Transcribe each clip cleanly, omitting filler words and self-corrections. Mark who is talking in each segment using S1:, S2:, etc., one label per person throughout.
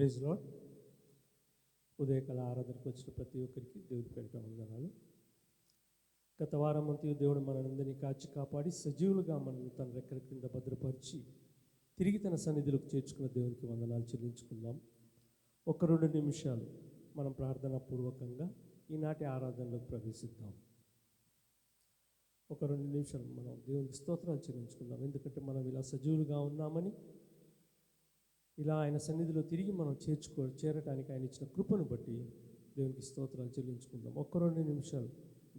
S1: Praise lord. ఉదయకాల ఆరాధనకు వచ్చిన ప్రతి ఒక్కరికి దేవుడి పేరిట వందనాలు. గత వారం అంతా దేవుడు మనందరినీ కాచి కాపాడి సజీవులుగా మనల్ని తన రెక్కల కింద భద్రపరిచి తిరిగి తన సన్నిధిలోకి చేర్చుకున్న దేవునికి వందనాలు చెల్లించుకుందాం. 1-2 నిమిషాలు మనం ప్రార్థనా పూర్వకంగా ఈనాటి ఆరాధనలోకి ప్రవేశిద్దాం. 1-2 నిమిషాలు మనం దేవునికి స్తోత్రాలు చెల్లించుకుందాం. ఎందుకంటే మనం ఇలా సజీవులుగా ఉన్నామని, ఇలా ఆయన సన్నిధిలో తిరిగి మనం చేరటానికి ఆయన ఇచ్చిన కృపను బట్టి దేవునికి స్తోత్రాలు చెల్లించుకుందాం. 1-2 నిమిషాలు.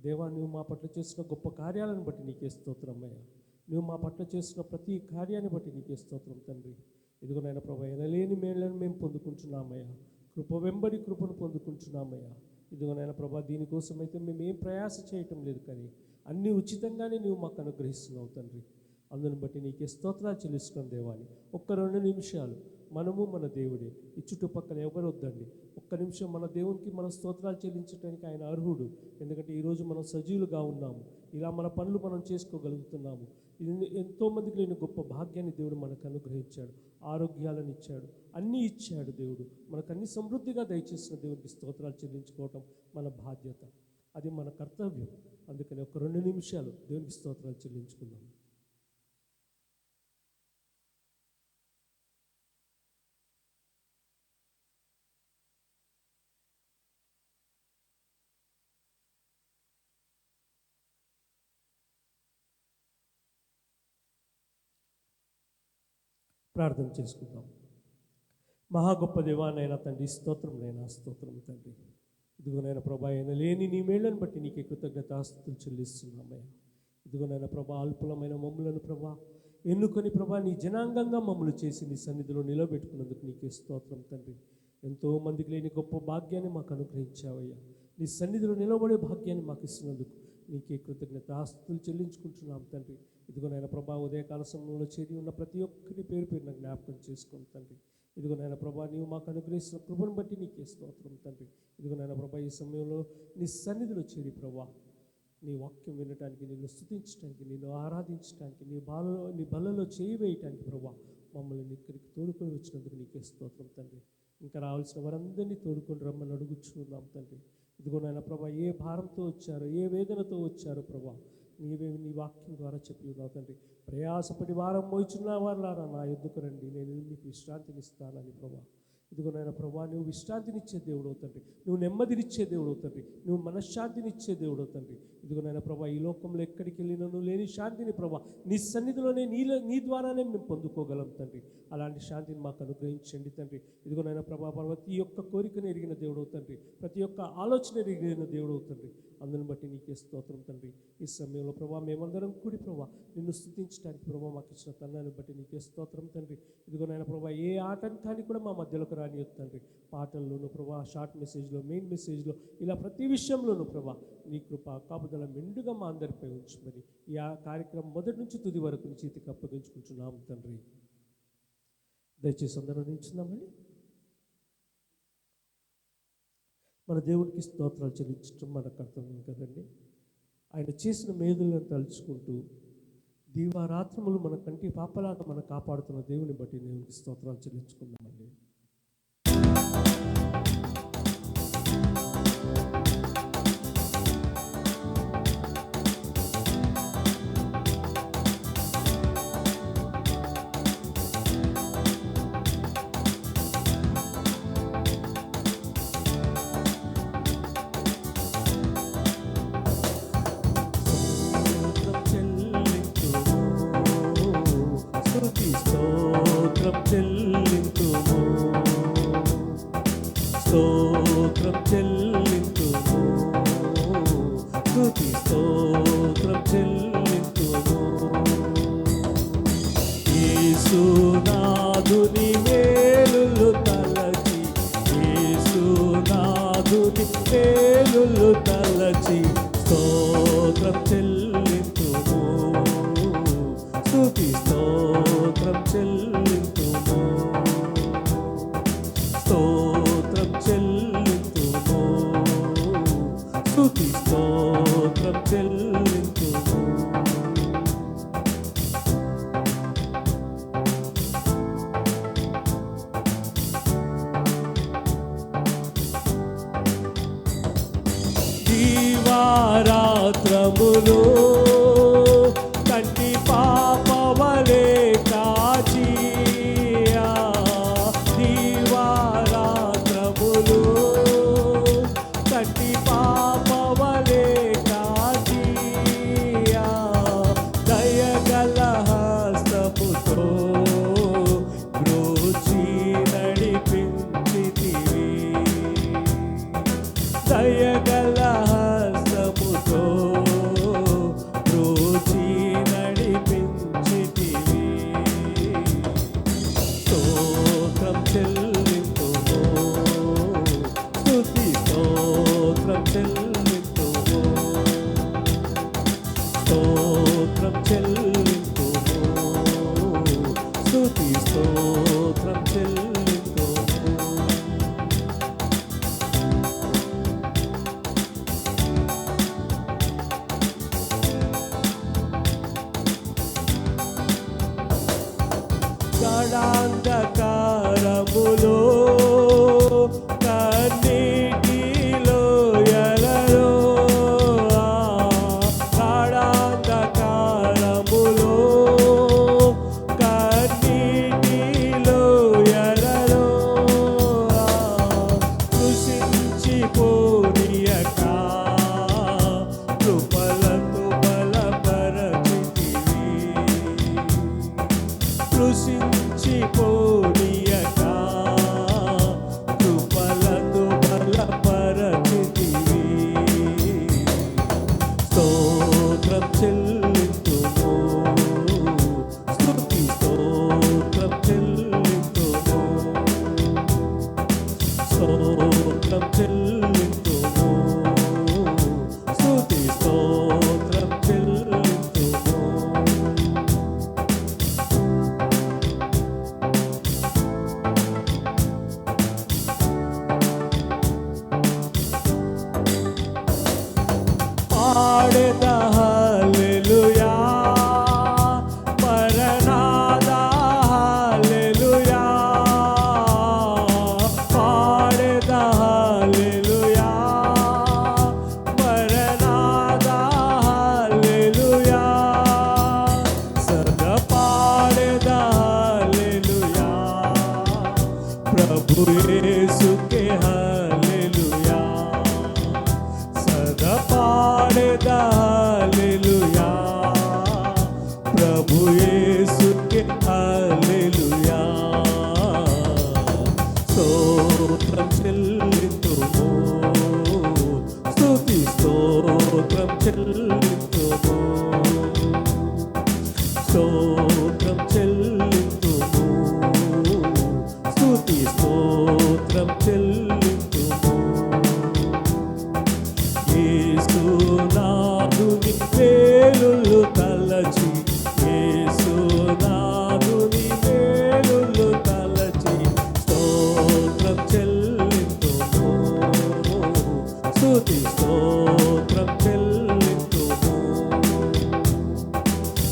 S1: దేవా, నువ్వు మా పట్ల చేసిన గొప్ప కార్యాలను బట్టి నీకే స్తోత్రం అయ్యా. నువ్వు మా పట్ల చేసిన ప్రతి కార్యాన్ని బట్టి నీకే స్తోత్రం తండ్రి. ఇదిగో నాయన ప్రభా, ఎనలేని మేళ్లను మేము పొందుకుంటున్నామయ్యా. కృప వెంబడి కృపను పొందుకుంటున్నామయ్యా. ఇదిగో నాయన ప్రభా, దీనికోసమైతే మేము ఏం ప్రయాస చేయటం లేదు, కానీ అన్నీ ఉచితంగానే నువ్వు మాకు అనుగ్రహిస్తున్నావు తండ్రి. అందుని బట్టి నీకే స్తోత్రాలు చెల్లిస్తున్నాం దేవాని. 1-2 నిమిషాలు మనము మన దేవుడే, ఈ చుట్టుపక్కల ఎవరు వద్దండి. 1 నిమిషం మన దేవునికి మన స్తోత్రాలు చెల్లించడానికి ఆయన అర్హుడు. ఎందుకంటే ఈరోజు మనం సజీవులుగా ఉన్నాము, ఇలా మన పనులు మనం చేసుకోగలుగుతున్నాము. ఇది ఎంతోమందికి లేని గొప్ప భాగ్యాన్ని దేవుడు మనకు అనుగ్రహించాడు, ఆరోగ్యాలను ఇచ్చాడు, అన్నీ ఇచ్చాడు దేవుడు. మనకు అన్ని సమృద్ధిగా దయచేసిన దేవునికి స్తోత్రాలు చెల్లించుకోవటం మన బాధ్యత, అది మన కర్తవ్యం. అందుకని 1-2 నిమిషాలు దేవునికి స్తోత్రాలు చెల్లించుకుందాం. ప్రార్థన చేసుకుందాం. మహా గొప్ప దేవానైనా తండ్రి, స్తోత్రం నైనా, స్తోత్రం తండ్రి. ఇదిగోనైనా ప్రభా, అయినా లేని నీ మేళ్లను బట్టి నీకే కృతజ్ఞతాస్తుతులు చెల్లిస్తున్నామయ్యా. ఇదిగోనైనా ప్రభా, అల్పులమైన మమ్ములను ప్రభా ఎన్నుకొని ప్రభా నీ జనాంగంగా మమ్మల్ని చేసి నీ సన్నిధిలో నిలబెట్టుకున్నందుకు నీకే స్తోత్రం తండ్రి. ఎంతోమందికి లేని గొప్ప భాగ్యాన్ని మాకు అనుగ్రహించావయ్యా. నీ సన్నిధిలో నిలబడే భాగ్యాన్ని మాకు ఇస్తున్నందుకు నీకే కృతజ్ఞతాస్తుతులు చెల్లించుకుంటున్నాం తండ్రి. ఇదిగోనైనా ప్రభా, ఉదయకాల సమయంలో చేరి ఉన్న ప్రతి ఒక్కరి పేరు పేరున జ్ఞాపకం చేసుకోండి తండ్రి. ఇదిగోనైనా ప్రభా, నీవు మాకు అనుగ్రహిస్తున్న కృపను బట్టి నీకే స్తోత్రం తండ్రి. ఇదిగోనైనా ప్రభా, ఈ సమయంలో నీ సన్నిధిలో చేరి ప్రభా నీ వాక్యం వినటానికి, నిన్ను స్తుతించడానికి, నిన్ను ఆరాధించడానికి, నీ బలలో చేయి వేయటానికి ప్రభా మమ్మల్ని ఇక్కడికి తోడుకొని వచ్చినందుకు నీకే స్తోత్రం తండ్రి. ఇంకా రావాల్సిన వారందరినీ తోడుకొని రమ్మని అడుగుచున్నాం తండ్రి. ఇదిగోనైనా ప్రభా, ఏ భారంతో వచ్చారో, ఏ వేదనతో వచ్చారో ప్రభా, నీవే నీ వాక్యం ద్వారా చెప్పి ఉన్నావు తండ్రి. ప్రయాసపడి భారం మోయిచున్న వారులారా నా యొద్దకు రండి, నేను మీకు విశ్రాంతినిస్తానని ప్రభా. ఇదిగోనైనా ప్రభా, నువ్వు విశ్రాంతినిచ్చే దేవుడు తండ్రి, నువ్వు నెమ్మదినిచ్చే దేవుడు తండ్రి, నువ్వు మనశ్శాంతినిచ్చే దేవుడు తండ్రి. ఇదిగోనైనా ప్రభా, ఈ లోకంలో ఎక్కడికి వెళ్ళినా నువ్వు లేని శాంతిని ప్రభా నీ సన్నిధిలోనే నీ ద్వారానే మేము పొందుకోగలం తండ్రి. అలాంటి శాంతిని మాకు అనుగ్రహించండి తండ్రి. ఇదిగోనైనా ప్రభా, ప్రతి ఒక్క కోరికను ఎరిగిన దేవుడు తండ్రి, ప్రతి ఒక్క ఆలోచన ఎరిగిన దేవుడు తండ్రి. అందుని బట్టి నీకే స్తోత్రం తండ్రి. ఈ సమయంలో ప్రభా మేమందరం కూడి ప్రభా నిన్ను స్తుతించడానికి ప్రభా మాకు ఇచ్చిన తన్నాన్ని బట్టి నీకే స్తోత్రం తండ్రి. ఇదిగోనైనా ప్రభా, ఏ ఆటంకాన్ని కూడా మా మధ్యలోకి రానియొద్దు తండ్రి. పాటల్లోనూ ప్రభా, షార్ట్ మెసేజ్లో, మెయిన్ మెసేజ్లో, ఇలా ప్రతి విషయంలోనూ ప్రభా నీ కృప కాపుదల మెండుగా మా అందరిపై ఉంచమని ఈ కార్యక్రమం మొదటి నుంచి తుది వరకు నీ చేతికి అప్పగించుకుంటున్నాము తండ్రి. దయచేసి అందరూ నిల్చున్నామని మన దేవుడికి స్తోత్రాలు చెల్లించడం మన కర్తవ్యం కదండి. ఆయన చేసిన మేలులను తలుచుకుంటూ దీవారాత్రములు మన కంటి పాపలాగా మన కాపాడుతున్న దేవుని బట్టి దేవునికి స్తోత్రాలు చెల్లించుకుందామండి. స్తోత్రం చెల్లింతుము, స్తుతి స్తోత్రం చెల్లింతుము. యేసునాథుని మేలులు తలచి, యేసునాథుని మేలులు తలచి స్తోత్రం చెల్లింతుము, స్తుతి స్తోత్రం చెల్లింతుము. స్తోత్రం చెల్లింతుము, స్తుతి స్తోత్రం చెల్లింతుము. 1-2 నిమిషాలు. రాత్రములు కంటి పాపవలే కాచి దివారాత్రములు కంటి పాపవలే కాచి దయగల హస్తముతో బ్రోచి నడిపించితివి దయగల హస్తముతో బ్రోచి నడిపించితివి స్తోత్రం చెల్లింతుము స్తుతి స్తోత్రం చెల్లింతుము స్తోత్రం చెల్లింతుము స్తుతి స్తోత్రం చెల్లింతుము గాఢాంధకారములో కన్నీటిలో ఎలలో గాఢాంధకారములో కన్నీటిలో ఎలలో కృషించిపోనీయక కృపలతో బలపరచితివి కృషించిపోనీయక కృపలతో బలపరచితివి స్తోత్రం చెల్లింతుము స్తుతి స్తోత్రం చెల్లింతుము స్తోత్రం చెల్లింతుము స్తుతి స్తోత్రం చెల్లింతుము పాడెద హల్లెలూయా పరనాద హల్లెలూయా పాడెద హల్లెలూయా పరనాద హల్లెలూయా సదా పాడెద హల్లెలూయా ప్రభు యేసుకే హల్లెలూయా సదా పాడెద హల్లెలూయా ప్రభు యేసుకే హల్లెలూయా స్తోత్రం చెల్లింతుము స్తుతి స్తోత్రం చెల్లింతుము స్తోత్రం చెల్లింతుము స్తుతి స్తోత్రం చెల్లింతుము యేసునాథుని మేలులు తలచి యేసునాథుని మేలులు తలచి స్తోత్రం చెల్లింతుము స్తుతి స్తోత్రం చెల్లింతుము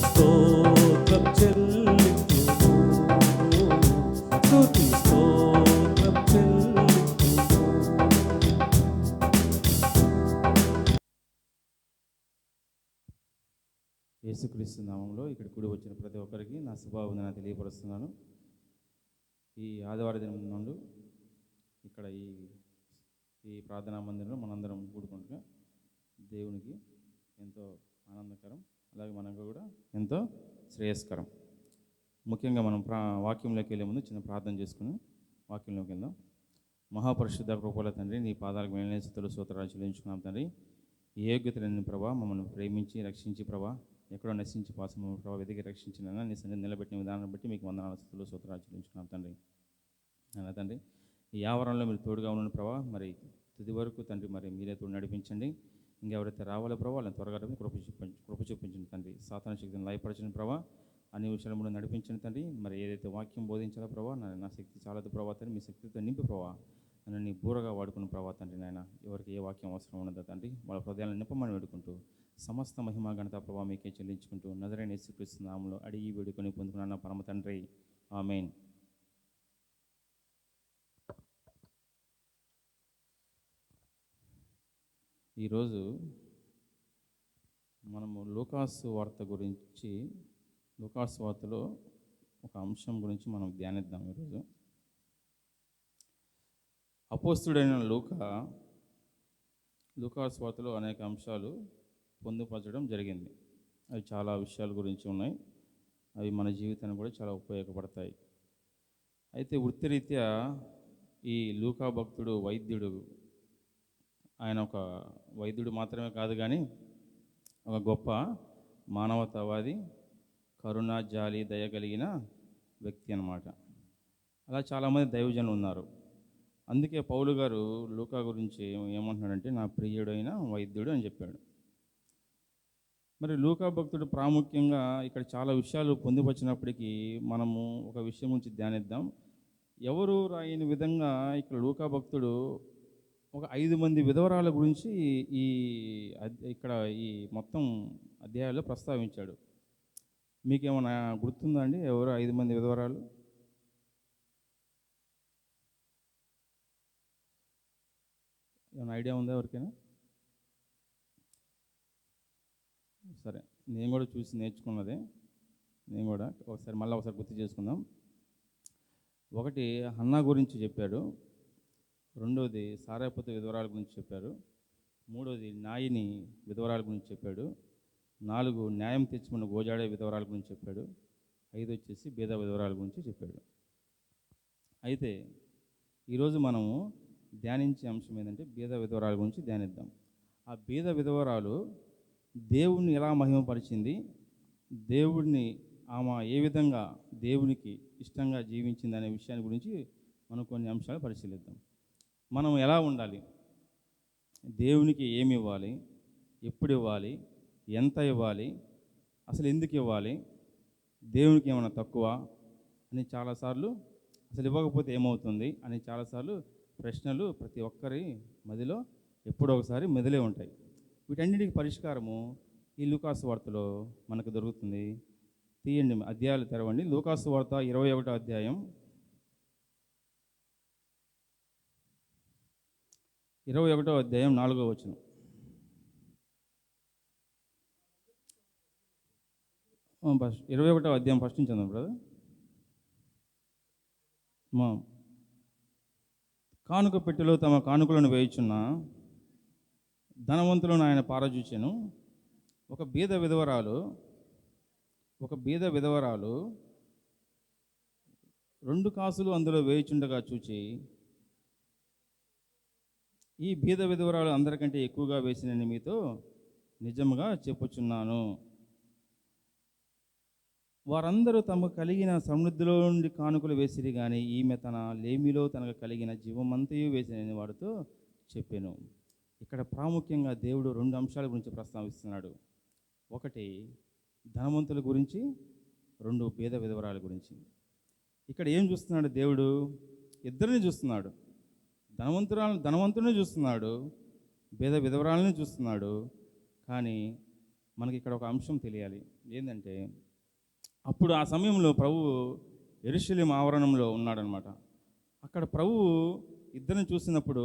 S1: స్తోత్రం చెల్లింతుము స్తుతి స్తోత్రం చెల్లింతుము
S2: యేసుక్రీస్తు నామంలో ఇక్కడ కూడి వచ్చిన ప్రతి ఒక్కరికి నా శుభావందన తెలియపరుస్తున్నాను. ఈ ఆదివారం దినం నుండి ఇక్కడ ఈ ప్రార్థనా మందిరంలో మనందరం కూడుకుంటుగా దేవునికి ఎంతో ఆనందకరం, అలాగే మనకు కూడా ఎంతో శ్రేయస్కరం. ముఖ్యంగా మనం వాక్యంలోకి వెళ్ళే ముందు చిన్న ప్రార్థన చేసుకుని వాక్యంలోకి వెళ్దాం. మహాపరిశుద్ధ కృపల తండ్రి, నీ పాదాలకు మేలైన స్తుతులు స్తోత్రాలు చెల్లించుకున్నాం తండ్రి. ఏ యోగ్యత లేని ప్రభా మమ్మల్ని ప్రేమించి రక్షించి ప్రభా ఎక్కడో నశించి పాసము ప్రభావ వెతికి రక్షించిన నీ సన్నిధి నిలబెట్టిన విధానం బట్టి మీకు వందనాలు స్తుతులు స్తోత్రాలు చెల్లించుకున్నాం తండ్రి. అలా తండ్రి ఈ ఆవరణలో మీరు తోడుగా ఉన్న ప్రభా మరి తుది వరకు తండ్రి మరి మీరే తోడు నడిపించండి. ఇంకెవరైతే రావాలో ప్రభావ వాళ్ళని త్వరగా కృప చూపించండి తండ్రి. సాతాన శక్తిని లయపరచండి ప్రభా, అన్ని విషయాలు కూడా నడిపించండి తండ్రి. మరి ఏదైతే వాక్యం బోధించాలో ప్రభావ నా శక్తి చాలదు ప్రభావ తండ్రి, మీ శక్తితో నింపి ప్రభావ నన్ను నీ బూరగా వాడుకున్న ప్రభావ తండ్రి. నాయన ఎవరికి ఏ వాక్యం అవసరం ఉండదు తండ్రి, వాళ్ళ హృదయాలను నింపమని వేడుకుంటూ సమస్త మహిమ ఘనత ప్రభావ మీకే చెల్లించుకుంటూ నజరేయుడైన యేసుక్రీస్తు నామములో అడిగి వేడుకొని పొందుకున్నాను పరమ తండ్రి, ఆమేన్. ఈరోజు మనము లూకాసు వార్త గురించి, లూకాసు వార్తలో ఒక అంశం గురించి మనం ధ్యానిద్దాం ఈరోజు. అపోస్తుడైన లూకాసు వార్తలో అనేక అంశాలు పొందుపరచడం జరిగింది. అవి చాలా విషయాల గురించి ఉన్నాయి. అవి మన జీవితానికి కూడా చాలా ఉపయోగపడతాయి. అయితే వృత్తిరీత్యా ఈ లూకా భక్తుడు వైద్యుడు. ఆయన ఒక వైద్యుడు మాత్రమే కాదు కానీ ఒక గొప్ప మానవతావాది, కరుణ, జాలి, దయ కలిగిన వ్యక్తి అన్నమాట. అలా చాలామంది దైవజనులు ఉన్నారు. అందుకే పౌలు గారు లూకా గురించి ఏమంటున్నాడంటే నా ప్రియుడైన వైద్యుడు అని చెప్పాడు. మరి లూకా భక్తుడు ప్రాముఖ్యంగా ఇక్కడ చాలా విషయాలు పొందుపరిచినప్పటికీ మనము ఒక విషయం గురించి ధ్యానిద్దాం. ఎవరు రాయని విధంగా ఇక్కడ లూకా భక్తుడు ఒక 5 మంది విధవరాల గురించి ఇక్కడ ఈ మొత్తం అధ్యాయాల్లో ప్రస్తావించాడు. మీకేమైనా గుర్తుందా అండి? ఎవరు 5 మంది విధవరాలు? ఏమైనా ఐడియా ఉందా ఎవరికైనా? సరే, నేను కూడా చూసి నేర్చుకున్నదే. నేను కూడా ఒకసారి గుర్తు చేసుకుందాం. ఒకటి హన్నా గురించి చెప్పాడు, రెండోది సారాపతి విధవరాల గురించి చెప్పారు, మూడోది నాయిని విధవరాల గురించి చెప్పాడు, 4 న్యాయం తెచ్చుకున్న గోజాడే విధవరాల గురించి చెప్పాడు, 5 వచ్చేసి బీద విధవరాల గురించి చెప్పాడు. అయితే ఈరోజు మనము ధ్యానించే అంశం ఏంటంటే బీద విధవరాల గురించి ధ్యానిద్దాం. ఆ బీద విధవరాలు దేవుణ్ణి ఎలా మహిమపరిచింది, దేవుడిని ఆమె ఏ విధంగా దేవునికి ఇష్టంగా జీవించింది అనే విషయాన్ని గురించి మనం కొన్ని అంశాలు పరిశీలిద్దాం. మనం ఎలా ఉండాలి, దేవునికి ఏమి ఇవ్వాలి, ఎప్పుడు ఇవ్వాలి, ఎంత ఇవ్వాలి, అసలు ఎందుకు ఇవ్వాలి, దేవునికి ఏమైనా తక్కువ అని చాలాసార్లు, అసలు ఇవ్వకపోతే ఏమవుతుంది అని చాలాసార్లు ప్రశ్నలు ప్రతి ఒక్కరి మదిలో ఎప్పుడో ఒకసారి మెదిలే ఉంటాయి. వీటన్నిటికీ పరిష్కారము ఈ లూకాసు వార్తలో మనకు దొరుకుతుంది. తీయండి, అధ్యాయాలు తెరవండి. లూకాసు వార్త 21వ అధ్యాయం 21వ అధ్యాయం 4వ వచనం. ఫస్ట్ 21వ అధ్యాయం ఫస్ట్ నుంచి చదవండి బ్రదర్. కానుక పెట్టెలో తమ కానుకలను వేయుచున్న ధనవంతులను ఆయన పారజూచెను. ఒక బీద విధవరాలు 2 కాసులు అందులో వేయుచుండగా చూచి, ఈ బీద విధవరాలు అందరికంటే ఎక్కువగా వేసినని మీతో నిజముగా చెప్పుచున్నాను. వారందరూ తమకు కలిగిన సమృద్ధిలో నుండి కానుకలు వేసిరి, కానీ ఈమె తన లేమిలో తనకు కలిగిన జీవమంతయు వేసినని వారితో చెప్పాను. ఇక్కడ ప్రాముఖ్యంగా దేవుడు 2 అంశాల గురించి ప్రస్తావిస్తున్నాడు. ఒకటి ధనవంతుల గురించి, 2 బీద విధవరాల గురించి. ఇక్కడ ఏం చూస్తున్నాడు దేవుడు? ఇద్దరిని చూస్తున్నాడు. ధనవంతుడిని చూస్తున్నాడు, బీద విధవరాలని చూస్తున్నాడు. కానీ మనకి ఇక్కడ ఒక అంశం తెలియాలి. ఏంటంటే అప్పుడు ఆ సమయంలో ప్రభువు యెరూషలేము ఆవరణంలో ఉన్నాడనమాట. అక్కడ ప్రభువు ఇద్దరిని చూసినప్పుడు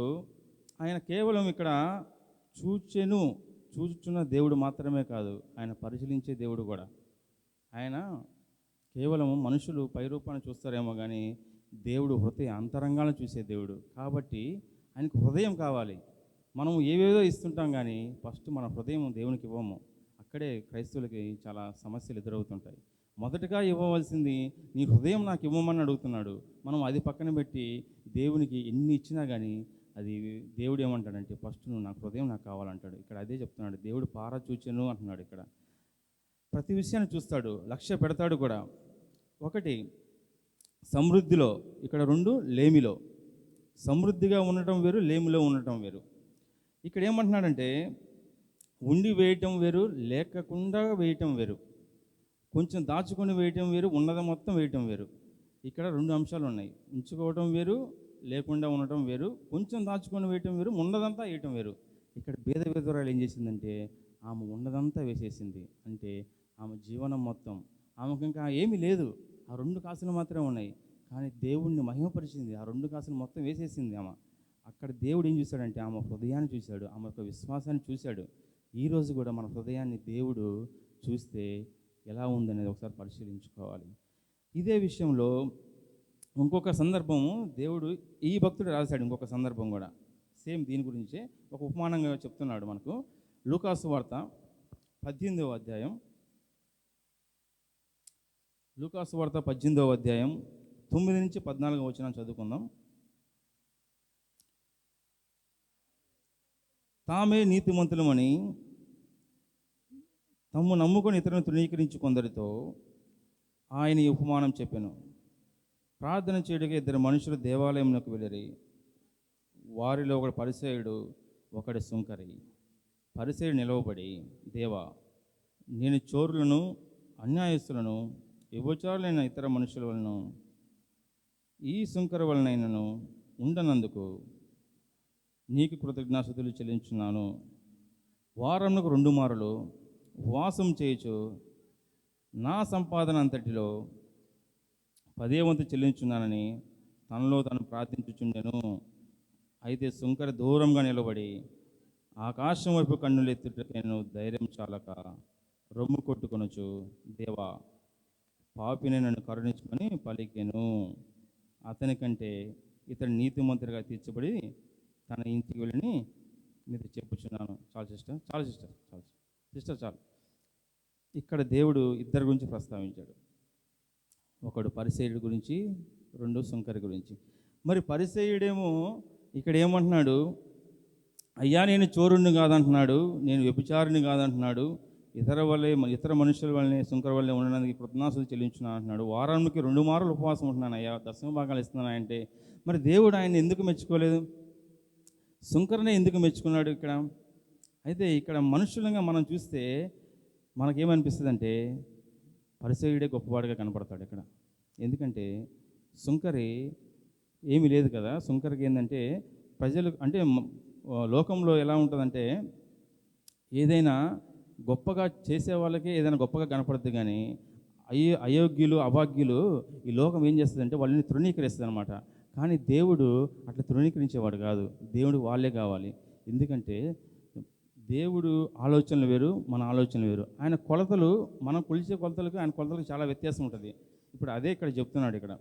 S2: ఆయన కేవలం ఇక్కడ చూచుచున్న దేవుడు మాత్రమే కాదు, ఆయన పరిశీలించే దేవుడు కూడా. ఆయన కేవలం మనుషులు పైరూపాన్ని చూస్తారేమో కానీ దేవుడు హృదయ అంతరంగాలను చూసే దేవుడు. కాబట్టి ఆయనకు హృదయం కావాలి. మనం ఏవేదో ఇస్తుంటాం కానీ ఫస్ట్ మన హృదయం దేవునికి ఇవ్వము. అక్కడే క్రైస్తవులకి చాలా సమస్యలు ఎదురవుతుంటాయి. మొదటగా ఇవ్వవలసింది నీ హృదయం నాకు ఇవ్వమని అడుగుతున్నాడు. మనం అది పక్కన పెట్టి దేవునికి ఎన్ని ఇచ్చినా కానీ అది దేవుడు ఏమంటాడంటే ఫస్ట్ నువ్వు నాకు హృదయం నాకు కావాలంటాడు. ఇక్కడ అదే చెప్తున్నాడు. దేవుడు పారా చూచెను అంటున్నాడు. ఇక్కడ ప్రతి విషయాన్ని చూస్తాడు, లక్ష్య పెడతాడు కూడా. ఒకటి సమృద్ధిలో, ఇక్కడ 2 లేమిలో. సమృద్ధిగా ఉండటం వేరు, లేమిలో ఉండటం వేరు. ఇక్కడ ఏమంటున్నాడంటే ఉండి వేయటం వేరు, లేకుండా వేయటం వేరు. కొంచెం దాచుకొని వేయటం వేరు, ఉన్నది మొత్తం వేయటం వేరు. ఇక్కడ 2 అంశాలు ఉన్నాయి. ఉంచుకోవటం వేరు, లేకుండా ఉండటం వేరు. కొంచెం దాచుకొని వేయటం వేరు, ఉన్నదంతా వేయటం వేరు. ఇక్కడ బీద విధవరాలు ఏం చేసిందంటే ఆమె ఉన్నదంతా వేసేసింది. అంటే ఆమె జీవనం మొత్తం, ఆమెకు ఇంకా ఏమీ లేదు, ఆ 2 కాసులు మాత్రమే ఉన్నాయి. కానీ దేవుణ్ణి మహిమపరిచింది, ఆ 2 కాసులు మొత్తం వేసేసింది ఆమె. అక్కడ దేవుడు ఏం చూశాడంటే ఆమె హృదయాన్ని చూశాడు, ఆమె యొక్క విశ్వాసాన్ని చూశాడు. ఈరోజు కూడా మన హృదయాన్ని దేవుడు చూస్తే ఎలా ఉందనేది ఒకసారి పరిశీలించుకోవాలి. ఇదే విషయంలో ఇంకొక సందర్భము దేవుడు ఈ భక్తుడు రాశాడు. ఇంకొక సందర్భం కూడా సేమ్ దీని గురించే ఒక ఉపమానంగా చెప్తున్నాడు మనకు. లూకాసు వార్త 18వ అధ్యాయం, లూకాసు వార్త 18వ అధ్యాయం 9 నుంచి 14 వచనం చదువుకుందాం. తామే నీతిమంతులమని తమ్ము నమ్ముకొని ఇతరులను తృణీకరించి కొందరితో ఆయన ఈ ఉపమానం చెప్పెను. ప్రార్థన చేయడానికి 2 మనుషులు దేవాలయంలోకి వెళ్ళిరి. వారిలో ఒకడు పరిసయ్యుడు, ఒకడు సుంకరి. పరిసయ్యుడు నిలవబడి, దేవా, నేను చోరులను, అన్యాయస్తులను, వ్యభిచారులైన ఇతర మనుషుల వలన ఈ సుంకర వలనైనను ఉండనందుకు నీకు కృతజ్ఞాస్తుతులు చెల్లించున్నాను. వారమునకు 2 మారులు ఉపవాసం చేయుచు నా సంపాదన అంతటిలో 10వ వంతు చెల్లించున్నానని తనలో తను ప్రార్థించుచుండెను. అయితే సుంకర దూరంగా నిలబడి ఆకాశం వైపు కన్నులెత్తుటకైన ధైర్యం చాలక రొమ్ము కొట్టుకొనుచు, దేవా, పాపిని నన్ను కరుణించుకొని పలికెను. అతని కంటే ఇతడు నీతిమంతుడిగా తీర్చబడి తన ఇంటికి వెళ్ళి మీతో చెప్పుచున్నాను. చాలు సిస్టర్ చాలు. ఇక్కడ దేవుడు 2 గురించి ప్రస్తావించాడు. ఒకడు పరిసయ్యుడి గురించి, 2 సుంకరి గురించి. మరి పరిసయ్యుడేమో ఇక్కడ ఏమంటున్నాడు? అయ్యా, నేను చోరుణ్ణి కాదంటున్నాడు, నేను వ్యభిచారిని కాదంటున్నాడు, ఇతర మనుషుల వల్లనే సుంకర వల్లే ఉండడానికి కృతజ్ఞాస్తులు చెల్లించున్నాను అంటున్నాడు. వారానికి 2 మారులు ఉపవాసం ఉంటున్నాను అయ్యా, 10వ భాగాలు ఇస్తున్నాను అంటే మరి దేవుడు ఆయన ఎందుకు మెచ్చుకోలేదు? సుంకరనే ఎందుకు మెచ్చుకున్నాడు ఇక్కడ? అయితే ఇక్కడ మనుషులంగా మనం చూస్తే మనకేమనిపిస్తుంది అంటే పరిసయ్యుడే గొప్పవాడిగా కనపడతాడు ఇక్కడ. ఎందుకంటే సుంకరి ఏమీ లేదు కదా. సుంకరికి ఏంటంటే ప్రజలు అంటే లోకంలో ఎలా ఉంటుందంటే ఏదైనా గొప్పగా చేసే వాళ్ళకి ఏదైనా గొప్పగా కనపడుతుంది, కానీ అయోగ్యులు, అభాగ్యులు ఈ లోకం ఏం చేస్తుందంటే వాళ్ళని తృణీకరిస్తుంది అనమాట. కానీ దేవుడు అట్లా తృణీకరించేవాడు కాదు. దేవుడు వాళ్ళే కావాలి. ఎందుకంటే దేవుడు ఆలోచనలు వేరు, మన ఆలోచనలు వేరు. ఆయన కొలతలు, మనం కొలిచే కొలతలకు ఆయన కొలతలకు చాలా వ్యత్యాసం ఉంటుంది. ఇప్పుడు అదే ఇక్కడ చెప్తున్నాడు ఇక్కడ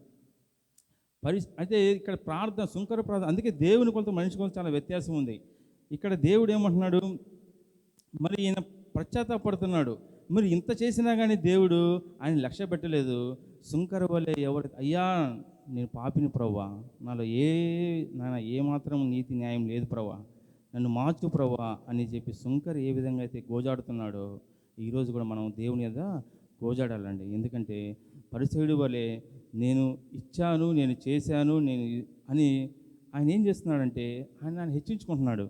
S2: అయితే ఇక్కడ సుంకర ప్రార్థన, అందుకే దేవుని కొలత మనిషి కొలత చాలా వ్యత్యాసం ఉంది. ఇక్కడ దేవుడు ఏమంటున్నాడు? మరి ఈయన పశ్చాత్తాపడుతున్నాడు. మరి ఇంత చేసినా కానీ దేవుడు ఆయన లక్ష్య పెట్టలేదు. సుంకర వలె అయ్యా, నేను పాపిని ప్రభువా, నాలో ఏమాత్రం నీతి న్యాయం లేదు ప్రభువా, నన్ను మార్చు ప్రభువా అని చెప్పి సుంకరి ఏ విధంగా అయితే గోజాడుతున్నాడో ఈరోజు కూడా మనం దేవుని మీద గోజాడాలండి. ఎందుకంటే పరిసయ్యుడి వలె నేను ఇచ్చాను, నేను చేశాను, అని ఆయన ఏం చేస్తున్నాడంటే ఆయన హెచ్చించుకుంటున్నాడు.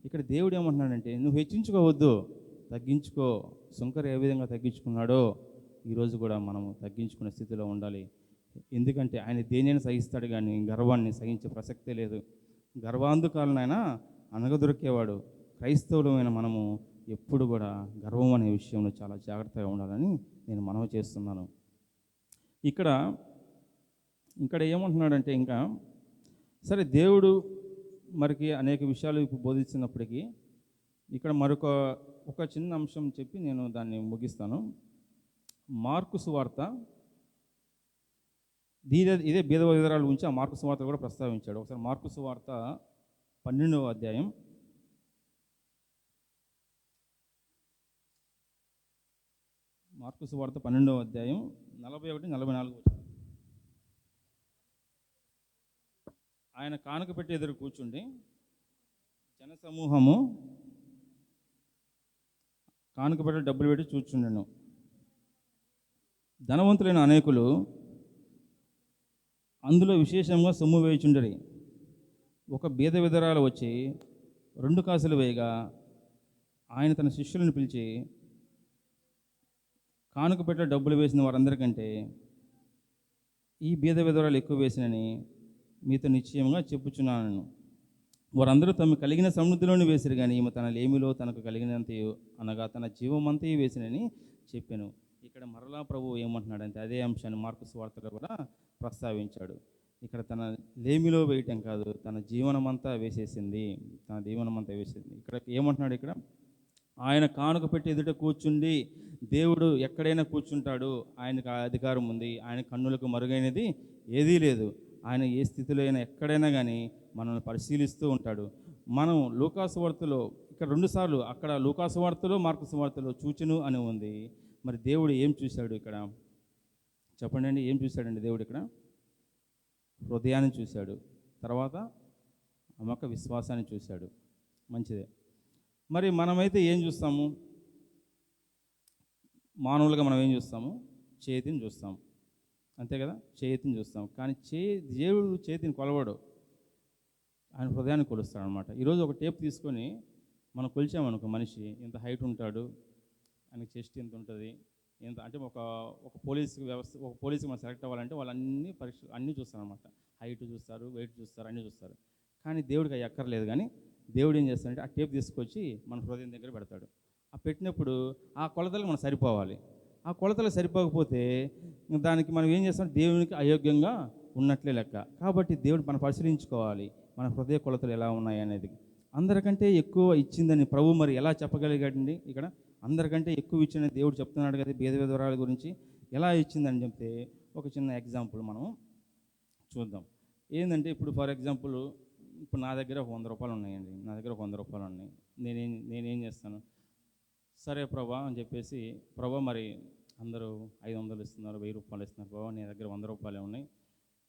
S2: ఇక్కడ దేవుడు ఏమంటున్నాడంటే నువ్వు హెచ్చించుకోవద్దు, తగ్గించుకో. సుంకర ఏ విధంగా తగ్గించుకున్నాడో ఈరోజు కూడా మనము తగ్గించుకునే స్థితిలో ఉండాలి. ఎందుకంటే ఆయన దేనిని సహిస్తాడు, కానీ గర్వాన్ని సహించే ప్రసక్తే లేదు. గర్వాంధకాలనైనా అనగదొరికేవాడు. క్రైస్తవులమైన మనము ఎప్పుడు కూడా గర్వం అనే విషయంలో చాలా జాగ్రత్తగా ఉండాలని నేను మనవి చేస్తున్నాను. ఇక్కడ ఏమంటున్నాడంటే ఇంకా సరే, దేవుడు మరికి అనేక విషయాలు ఇప్పుడు బోధిస్తున్నప్పటికీ ఇక్కడ ఒక చిన్న అంశం చెప్పి నేను దాన్ని ముగిస్తాను. మార్కు సువార్త, ఇదే భేద వివరాల గురించి ఆ మార్కు సువార్త కూడా ప్రస్తావించాడు. ఒకసారి మార్కు సువార్త 12వ అధ్యాయం, మార్కు సువార్త 12వ అధ్యాయం 41-44. ఆయన కానుక పెట్టి ఎదురు కూర్చుండి జనసమూహము కానుక పెట్టి డబ్బులు పెట్టి చూచుండెను. ధనవంతులైన అనేకులు అందులో విశేషంగా సొమ్ము వేయుచుండరి. ఒక బీద విధరాలు వచ్చి 2 కాసులు వేయగా ఆయన తన శిష్యులను పిలిచి, కానుక పెట్ట డబ్బులు వేసిన వారందరికంటే ఈ బీద విధరాలు ఎక్కువ వేసినని మీతో నిశ్చయంగా చెప్పుచున్నాను. వారందరూ తమ కలిగిన సమృద్ధిలోని వేసిరు, కానీ ఈమె తన లేమిలో తనకు కలిగినంతయు అనగా తన జీవమంతయు వేసినని చెప్పాను. ఇక్కడ మరలా ప్రభువు ఏమంటున్నాడంటే అదే అంశాన్ని మార్కు సువార్తలో కూడా ప్రస్తావించాడు. ఇక్కడ తన లేమిలో వేయటం కాదు, తన జీవనమంతా వేసేసింది, ఇక్కడ ఏమంటున్నాడు? ఇక్కడ ఆయన కానుక పెట్టి ఎదుట కూర్చుండి, దేవుడు ఎక్కడైనా కూర్చుంటాడు, ఆయనకు ఆ అధికారం ఉంది. ఆయన కన్నులకు మరుగైనది ఏదీ లేదు. ఆయన ఏ స్థితిలో అయినా ఎక్కడైనా కానీ మనల్ని పరిశీలిస్తూ ఉంటాడు. మనం లూకాసు వార్తలో ఇక్కడ 2 సార్లు, అక్కడ లూకాసు వార్తలో మార్కు సువార్తలో చూచెను అని ఉంది. మరి దేవుడు ఏం చూశాడు ఇక్కడ? చెప్పండి అండి, ఏం చూశాడండి దేవుడు ఇక్కడ? హృదయాన్ని చూశాడు. తర్వాత అమ్మక విశ్వాసాన్ని చూశాడు. మంచిదే. మరి మనమైతే ఏం చూస్తాము? మానవులుగా మనం ఏం చూస్తాము? చేతిని చూస్తాం, అంతే కదా? చేతిని చూస్తాం. కానీ దేవుడు చేతిని కొలవడు, ఆయన హృదయాన్ని కొలుస్తాడు అనమాట. ఈరోజు ఒక టేప్ తీసుకొని మనం కొలిచామనుకో, మనిషి ఇంత హైట్ ఉంటాడు, ఆయనకి చెస్ట్ ఎంత ఉంటుంది, ఎంత అంటే ఒక పోలీస్కి మనం సెలెక్ట్ అవ్వాలంటే వాళ్ళు అన్ని పరీక్షలు అన్నీ చూస్తారు అనమాట. హైట్ చూస్తారు, వెయిట్ చూస్తారు, అన్నీ చూస్తారు. కానీ దేవుడికి అవి ఎక్కర్లేదు. కానీ దేవుడు ఏం చేస్తాడంటే ఆ టేప్ తీసుకొచ్చి మన హృదయం దగ్గర పెడతాడు. ఆ పెట్టినప్పుడు ఆ కొలతలకు మనం సరిపోవాలి. ఆ కొలతలు సరిపోకపోతే దానికి మనం ఏం చేస్తాం? దేవునికి అయోగ్యంగా ఉన్నట్లే లెక్క. కాబట్టి దేవుడు మనం పరిశీలించుకోవాలి, మన హృదయ కొలతలు ఎలా ఉన్నాయి అనేది. అందరికంటే ఎక్కువ ఇచ్చిందని ప్రభు మరి ఎలా చెప్పగలిగాడండి? ఇక్కడ అందరికంటే ఎక్కువ ఇచ్చిన దేవుడు చెప్తున్నాడు కదా భేద విధవరాల గురించి. ఎలా ఇచ్చిందని చెప్తే ఒక చిన్న ఎగ్జాంపుల్ మనం చూద్దాం. ఏంటంటే ఇప్పుడు ఫర్ ఎగ్జాంపుల్, ఇప్పుడు నా దగ్గర ఒక 100 రూపాయలు ఉన్నాయండి. నా దగ్గర ఒక 100 రూపాయలు ఉన్నాయి. నేనేం చేస్తాను? సరే ప్రభా అని చెప్పేసి, ప్రభా మరి అందరూ 500 ఇస్తున్నారు, 1000 రూపాయలు ఇస్తున్నారు, ప్రభా నీ దగ్గర 100 రూపాయలే ఉన్నాయి,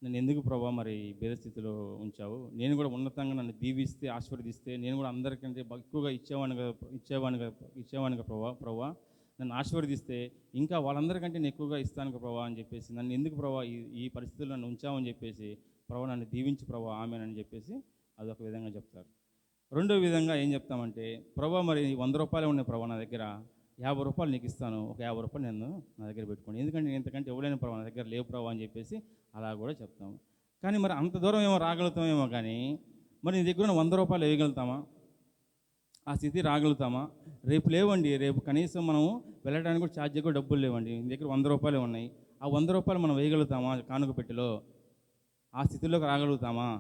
S2: నేను ఎందుకు ప్రభా మరి భేద స్థితిలో ఉంచావు? నేను కూడా ఉన్నతంగా నన్ను దీవిస్తే, ఆశీర్వదిస్తే నేను కూడా అందరికంటే ఎక్కువగా ఇచ్చేవాడిగా ప్రభా నన్ను ఆశీర్వదిస్తే ఇంకా వాళ్ళందరికంటే నేను ఎక్కువగా ఇస్తాను ప్రభా అని చెప్పేసి, నన్ను ఎందుకు ప్రభా ఈ పరిస్థితుల్లో నన్ను ఉంచావని చెప్పేసి, ప్రభా నన్ను దీవించి ప్రభా ఆమెనని చెప్పేసి అదొక విధంగా చెప్తారు. రెండో విధంగా ఏం చెప్తామంటే, ప్రభా మరి 100 రూపాయలు ఉన్నాయి ప్రభా నా దగ్గర, 50 రూపాయలు నీకు ఇస్తాను, ఒక 50 రూపాయలు నేను నా దగ్గర పెట్టుకోండి, ఎందుకంటే నేను ఇంతకంటే ఎవరైనా ప్రభా నా దగ్గర లేవు ప్రభా అని చెప్పేసి అలా కూడా చెప్తాము. కానీ మరి అంత దూరం ఏమో రాగలుగుతామేమో, కానీ మరి నీ దగ్గర 100 రూపాయలు వేయగలుగుతామా? ఆ స్థితి రాగలుగుతామా? రేపు లేవండి, రేపు కనీసం మనం వెళ్ళడానికి కూడా ఛార్జీ కూడా డబ్బులు లేవండి, నీ దగ్గర 100 రూపాయలు ఉన్నాయి. ఆ 100 రూపాయలు మనం వేయగలుగుతామా? కానుక పెట్టెలో ఆ స్థితిలోకి రాగలుగుతామా?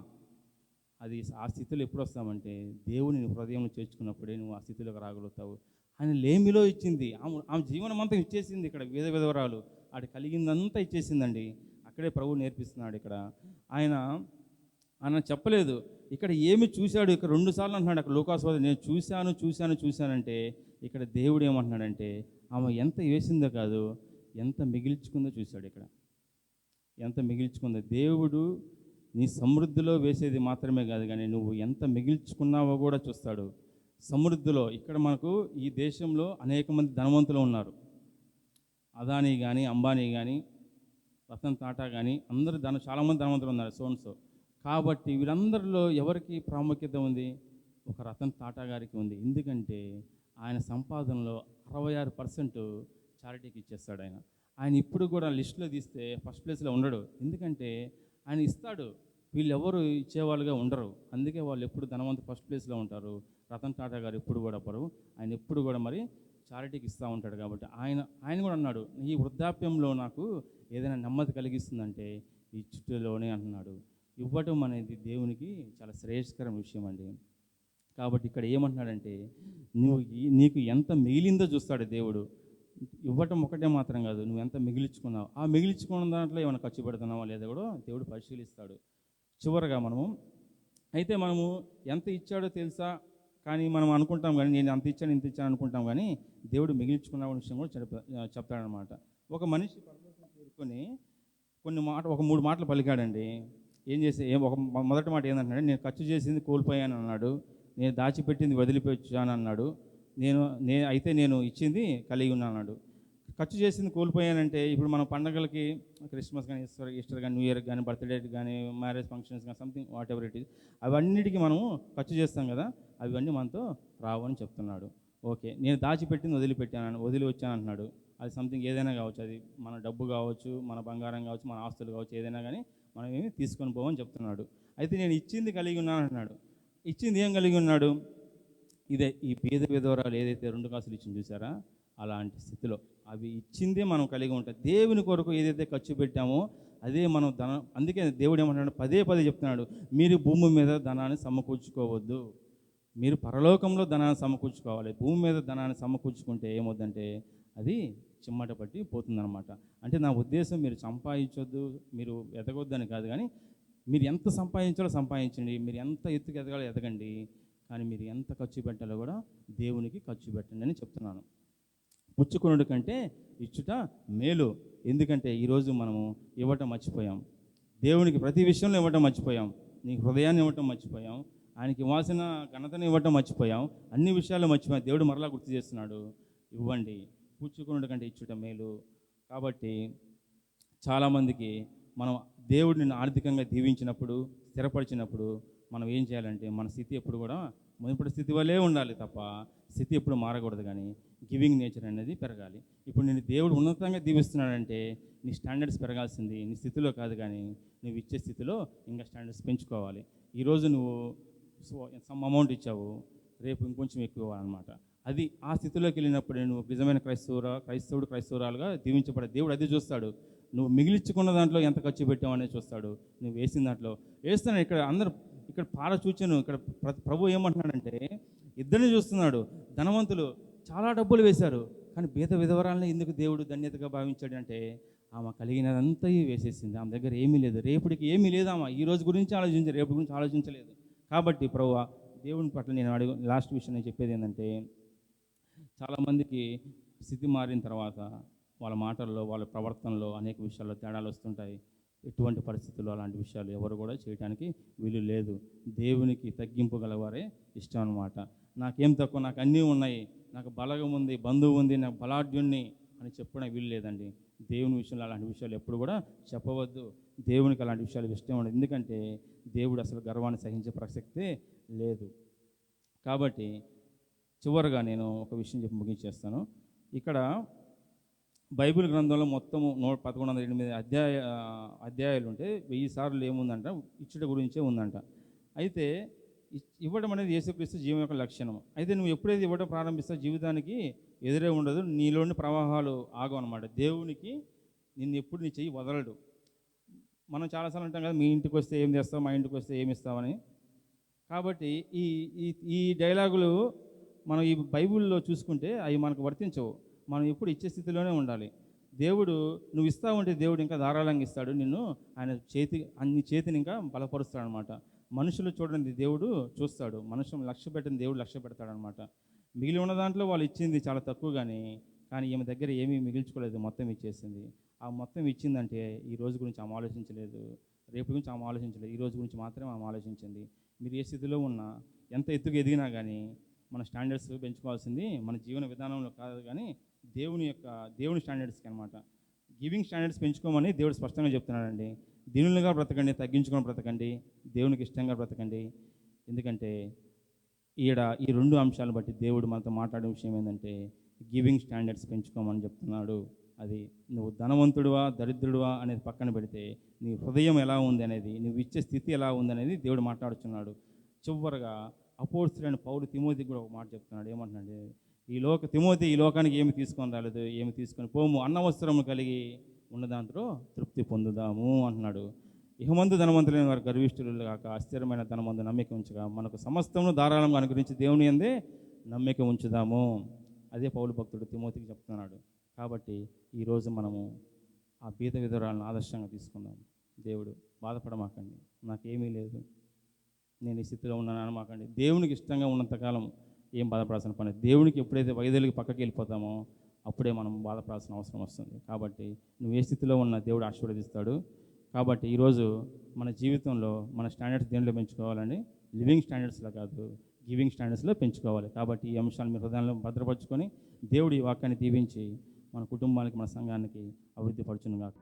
S2: ఆ స్థితిలో ఎప్పుడు వస్తామంటే దేవుని హృదయంలో చేర్చుకున్నప్పుడే నువ్వు ఆ స్థితిలోకి రాగలుగుతావు. ఆయన లేమిలో ఇచ్చింది, ఆమె జీవనం అంతా ఇచ్చేసింది. ఇక్కడ విధవరాలు ఆడ కలిగిందంతా ఇచ్చేసిందండి. అక్కడే ప్రభువు నేర్పిస్తున్నాడు. ఇక్కడ ఆయన చెప్పలేదు, ఇక్కడ ఏమి చూశాడు? ఇక్కడ 2 సార్లు అంటున్నాడు అక్కడ లూకాసు, నేను చూశానంటే ఇక్కడ దేవుడు ఏమంటున్నాడంటే ఆమె ఎంత వేసిందో కాదు, ఎంత మిగిల్చుకుందో చూశాడు. ఇక్కడ ఎంత మిగిల్చుకుందో దేవుడు నీ సమృద్ధిలో వేసేది మాత్రమే కాదు, కానీ నువ్వు ఎంత మిగిల్చుకున్నావో కూడా చూస్తాడు. సమృద్ధిలో ఇక్కడ మనకు ఈ దేశంలో అనేక మంది ధనవంతులు ఉన్నారు. అదానీ కానీ, అంబానీ కానీ, రతన్ టాటా కానీ, అందరూ చాలామంది ధనవంతులు ఉన్నారు, సోన్సో. కాబట్టి వీళ్ళందరిలో ఎవరికి ప్రాముఖ్యత ఉంది? ఒక రతన్ టాటా గారికి ఉంది. ఎందుకంటే ఆయన సంపాదనలో 66% చారిటీకి ఇచ్చేస్తాడు. ఆయన ఇప్పుడు కూడా లిస్టులో తీస్తే ఫస్ట్ ప్లేస్లో ఉండడు. ఎందుకంటే ఆయన ఇస్తాడు, వీళ్ళు ఎవరు ఇచ్చేవాళ్ళుగా ఉండరు. అందుకే వాళ్ళు ఎప్పుడు ధనవంతులు ఫస్ట్ ప్లేస్లో ఉంటారు. రతన్ టాటా గారు ఎప్పుడు కూడా ఆయన ఎప్పుడు కూడా మరి చారిటీకి ఇస్తూ ఉంటాడు. కాబట్టి ఆయన కూడా అన్నాడు, ఈ వృద్ధాప్యంలో నాకు ఏదైనా నెమ్మది కలిగిస్తుందంటే ఈ చుట్టూలోనే అంటున్నాడు. ఇవ్వటం అనేది దేవునికి చాలా శ్రేయస్కరమైన విషయం అండి. కాబట్టి ఇక్కడ ఏమంటున్నాడంటే నీకు ఎంత మిగిలిందో చూస్తాడు దేవుడు. ఇవ్వటం ఒకటే మాత్రం కాదు, నువ్వు ఎంత మిగిల్చుకున్నావు, ఆ మిగిల్చుకున్న దాంట్లో ఏమైనా ఖర్చు పెడుతున్నావా లేదా కూడా దేవుడు పరిశీలిస్తాడు. చివరగా మనము ఎంత ఇచ్చాడో తెలుసా, కానీ మనం అనుకుంటాం, కానీ నేను అంత ఇచ్చాను ఇంత ఇచ్చాను అనుకుంటాం, కానీ దేవుడు మిగిల్చుకున్న విషయం కూడా చెప్తాడనమాట. ఒక మనిషి పరలోకం చేరుకొని ఒక 3 మాటలు పలికాడండి. మొదటి మాట ఏంటంటే, నేను ఖర్చు చేసింది కోల్పోయాను అన్నాడు, నేను దాచిపెట్టింది వదిలిపెట్టాను అన్నాడు, నేను ఇచ్చింది కలిగి ఉన్నాను అన్నాడు. ఖర్చు చేసింది కోల్పోయానంటే, ఇప్పుడు మన పండగలకి క్రిస్మస్ కానీ, ఈస్టర్ కానీ, న్యూ ఇయర్ కానీ, బర్త్డే కానీ, మ్యారేజ్ ఫంక్షన్స్ కానీ, something whatever it is, అవన్నిటికీ మనము ఖర్చు చేస్తాం కదా, అవన్నీ మనతో రావు అని చెప్తున్నాడు. ఓకే, నేను దాచిపెట్టింది వదిలి వచ్చాను అంటున్నాడు. అది సంథింగ్ ఏదైనా కావచ్చు, అది మన డబ్బు కావచ్చు, మన బంగారం కావచ్చు, మన ఆస్తులు కావచ్చు, ఏదైనా కానీ మనం ఏమి తీసుకొని పోవని చెప్తున్నాడు. అయితే నేను ఇచ్చింది కలిగి ఉన్నాను అంటున్నాడు. ఇచ్చింది ఏం కలిగి ఉన్నాడు? ఇదే ఈ పేద విధవరాలు ఏదైతే 2 కాసులు ఇచ్చింది చూసారా, అలాంటి స్థితిలో అవి ఇచ్చిందే మనం కలిగి ఉంటాం. దేవుని కొరకు ఏదైతే ఖర్చు పెట్టామో అదే మనం అందుకే దేవుడు ఏమంటున్నాడు, పదే చెప్తున్నాడు, మీరు భూమి మీద ధనాన్ని సమకూర్చుకోవద్దు, మీరు పరలోకంలో ధనాన్ని సమకూర్చుకోవాలి. భూమి మీద ధనాన్ని సమకూర్చుకుంటే ఏమవుద్దంటే అది చిమ్మట పట్టి పోతుందన్నమాట. అంటే నా ఉద్దేశం మీరు సంపాదించొద్దు, మీరు ఎదగొద్దని కాదు, కానీ మీరు ఎంత సంపాదించాలో సంపాదించండి, మీరు ఎంత ఎత్తుకు ఎదగాలో ఎదగండి, కానీ మీరు ఎంత ఖర్చు పెట్టాలో కూడా దేవునికి ఖర్చు పెట్టండి అని చెప్తున్నాను. పుచ్చుకొనుట కంటే ఇచ్చుట మేలు. ఎందుకంటే ఈరోజు మనము ఇవ్వటం మర్చిపోయాం. దేవునికి ప్రతి విషయంలో ఇవ్వటం మర్చిపోయాం. నీకు హృదయాన్ని ఇవ్వటం మర్చిపోయాం, ఆయనకి ఇవ్వాల్సిన ఘనతను ఇవ్వటం మర్చిపోయాం, అన్ని విషయాల్లో మర్చిపోయాం. దేవుడు మరలా గుర్తు చేస్తున్నాడు, ఇవ్వండి, పుచ్చుకొనుట కంటే ఇచ్చుట మేలు. కాబట్టి చాలామందికి మనం దేవుడిని ఆర్థికంగా దీవించినప్పుడు, స్థిరపరిచినప్పుడు మనం ఏం చేయాలంటే మన స్థితి ఎప్పుడు కూడా మునుపటి స్థితి వల్లే ఉండాలి తప్ప స్థితి ఎప్పుడు మారకూడదు, కానీ గివింగ్ నేచర్ అనేది పెరగాలి. ఇప్పుడు నేను దేవుడు ఉన్నతంగా దీవిస్తున్నాడంటే నీ స్టాండర్డ్స్ పెరగాల్సింది నీ స్థితిలో కాదు, కానీ నువ్వు ఇచ్చే స్థితిలో ఇంకా స్టాండర్డ్స్ పెంచుకోవాలి. ఈరోజు నువ్వు సమ్ అమౌంట్ ఇచ్చావు, రేపు ఇంకొంచెం ఎక్కువ అనమాట. అది ఆ స్థితిలోకి వెళ్ళినప్పుడు నువ్వు నిజమైన క్రైస్తవురాలుగా దీవించబడే దేవుడు అది చూస్తాడు. నువ్వు మిగిలించుకున్న దాంట్లో ఎంత ఖర్చు పెట్టావు అనేది చూస్తాడు. నువ్వు వేసిన దాంట్లో వేస్తాను. ఇక్కడ పార చూచాను. ఇక్కడ ప్రభు ఏమంటున్నాడంటే ఇద్దరిని చూస్తున్నాడు. ధనవంతులు చాలా డబ్బులు వేశారు, కానీ బీద విధవరాలని ఎందుకు దేవుడు ధన్యతగా భావించాడు అంటే ఆమె కలిగినదంతా వేసేసింది. ఆమె దగ్గర ఏమీ లేదు, రేపటికి ఏమీ లేదు. ఆమె ఈ రోజు గురించి ఆలోచించారు, రేపు గురించి ఆలోచించలేదు. కాబట్టి ప్రభు దేవుని పట్ల నేను లాస్ట్ విషయం నేను చెప్పేది ఏంటంటే, చాలామందికి స్థితి మారిన తర్వాత వాళ్ళ మాటల్లో, వాళ్ళ ప్రవర్తనలో అనేక విషయాల్లో తేడాలు వస్తుంటాయి. ఎటువంటి పరిస్థితుల్లో అలాంటి విషయాలు ఎవరు కూడా చేయడానికి వీలు లేదు. దేవునికి తగ్గింపు గలవారే ఇష్టం అన్నమాట. నాకేం తక్కువ, నాకు అన్నీ ఉన్నాయి, నాకు బలగం ఉంది, బంధువు ఉంది, నాకు బలాఢ్యుణ్ణి అని చెప్పడానికి వీలు లేదండి. దేవుని విషయంలో అలాంటి విషయాలు ఎప్పుడు కూడా చెప్పవద్దు. దేవునికి అలాంటి విషయాలు ఇష్టం ఉండదు. ఎందుకంటే దేవుడు అసలు గర్వాన్ని సహించే ప్రసక్తే లేదు. కాబట్టి చివరిగా నేను ఒక విషయం చెప్పి ముగించేస్తాను. ఇక్కడ బైబిల్ గ్రంథంలో మొత్తము 1108 అధ్యాయాలు ఉంటే 1000 సార్లు ఏముందంట, ఇచ్చుట గురించే ఉందంట. అయితే ఇవ్వడం అనేది యేసుక్రీస్తు జీవం యొక్క లక్షణం. అయితే నువ్వు ఎప్పుడైతే ఇవ్వడం ప్రారంభిస్తావు జీవితానికి ఎదురే ఉండదు, నీలోని ప్రవాహాలు ఆగవు అనమాట. దేవునికి నిన్ను ఎప్పుడు నీ చెయ్యి వదలడు. మనం చాలాసార్లు అంటాం కదా, మీ ఇంటికి వస్తే ఏం చేస్తావు, మా ఇంటికి వస్తే ఏమి ఇస్తామని. కాబట్టి ఈ డైలాగులు మనం ఈ బైబిల్లో చూసుకుంటే అవి మనకు వర్తించవు. మనం ఎప్పుడు ఇచ్చే స్థితిలోనే ఉండాలి. దేవుడు నువ్వు ఇస్తా ఉంటే దేవుడు ఇంకా ధారాళంగా ఇస్తాడు. నిన్ను ఆయన చేతిని ఇంకా బలపరుస్తాడు అనమాట. మనుషులు చూడండి దేవుడు చూస్తాడు, మనుషులు లక్ష్య పెట్టిన దేవుడు లక్ష్య పెడతాడు అనమాట. మిగిలి ఉన్న దాంట్లో వాళ్ళు ఇచ్చింది చాలా తక్కువ, కానీ ఈమె దగ్గర ఏమీ మిగిల్చుకోలేదు, మొత్తం ఇచ్చేసింది. ఆ మొత్తం ఇచ్చిందంటే ఈ రోజు గురించి ఆమె ఆలోచించలేదు, రేపు గురించి ఆమె ఆలోచించలేదు, ఈ రోజు గురించి మాత్రమే ఆమె ఆలోచించింది. మీరు ఏ స్థితిలో ఉన్నా, ఎంత ఎత్తుకు ఎదిగినా కానీ మన స్టాండర్డ్స్ పెంచుకోవాల్సింది మన జీవన విధానంలో కాదు, కానీ దేవుని స్టాండర్డ్స్కి అనమాట. గివింగ్ స్టాండర్డ్స్ పెంచుకోమని దేవుడు స్పష్టంగా చెప్తున్నాడండి. దీనులుగా బ్రతకండి, తగ్గించుకొని బ్రతకండి, దేవునికి ఇష్టంగా బ్రతకండి. ఎందుకంటే ఈ 2 అంశాలను బట్టి దేవుడు మనతో మాట్లాడే విషయం ఏంటంటే గివింగ్ స్టాండర్డ్స్ పెంచుకోమని చెప్తున్నాడు. అది నువ్వు ధనవంతుడువా దరిద్రుడువా అనేది పక్కన పెడితే నీ హృదయం ఎలా ఉంది అనేది, నువ్వు ఇచ్చే స్థితి ఎలా ఉందనేది దేవుడు మాట్లాడుతున్నాడు. చివరిగా అపోస్తలుడైన పౌలు తిమోతికి కూడా ఒక మాట చెప్తున్నాడు. ఏమంటున్నాడు, తిమోతి ఈ లోకానికి ఏమి తీసుకొని రాలేదు, ఏమి తీసుకొని పోము, అన్నవస్త్రము కలిగి ఉన్న దాంట్లో తృప్తి పొందుదాము అంటున్నాడు. ఇహమందు ధనవంతులైన వారు గర్విష్ఠులు కాక అస్థిరమైన ధనమందు నమ్మిక ఉంచగా మనకు సమస్తమును ధారాళంగా అనుగ్రహించి దేవుని యందే నమ్మిక ఉంచుదాము. అదే పౌలు భక్తుడు తిమోతికి చెప్తున్నాడు. కాబట్టి ఈరోజు మనము ఆ బీద విధురాలను ఆదర్శంగా తీసుకుందాం. దేవుడు బాధపడమాకండి, నాకేమీ లేదు, నేను ఈ స్థితిలో ఉన్నాను అనమాకండి. దేవునికి ఇష్టంగా ఉన్నంతకాలం ఏం బాధపడాల్సిన పని. దేవునికి ఎప్పుడైతే వైదొలిగి పక్కకి వెళ్ళిపోతామో అప్పుడే మనం బాధపడాల్సిన అవసరం వస్తుంది. కాబట్టి నువ్వు ఏ స్థితిలో ఉన్నా దేవుడు ఆశీర్వదిస్తాడు. కాబట్టి ఈరోజు మన జీవితంలో మన స్టాండర్డ్స్ దేనిలో పెంచుకోవాలండి, లివింగ్ స్టాండర్డ్స్లో కాదు, గివింగ్ స్టాండర్డ్స్లో పెంచుకోవాలి. కాబట్టి ఈ అంశాలు మీ హృదయంలో భద్రపరుచుకొని దేవుడి వాక్యాన్ని దీవించి మన కుటుంబానికి, మన సంఘానికి అభివృద్ధి పరచునుగాక.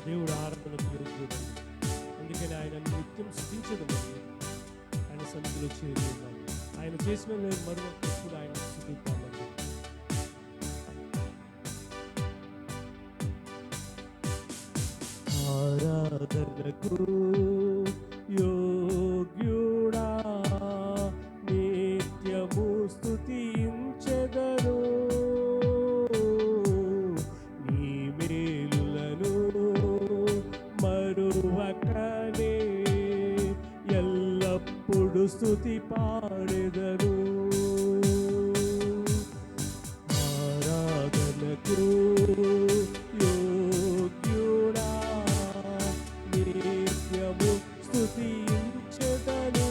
S1: దేవుడు ఆరాధనకు యోగ్యుడు. అందుకని ఆయన నిత్యం స్తుతించదమని ఆయన సన్నిధిలో చేరుకున్నాం. ఆయన చేసిన మరొక ఎప్పుడు ఆయన స్తుతిద్దామని ఆరాధనకు యోగ్యుడా నిత్యము స్తుతించెదను. నీ మేలులను మరువకనే ఎల్లప్పుడు స్తుతి పాడెదను. ఆరాధనకు యోగ్యుడా నిత్యము స్తుతించెదను.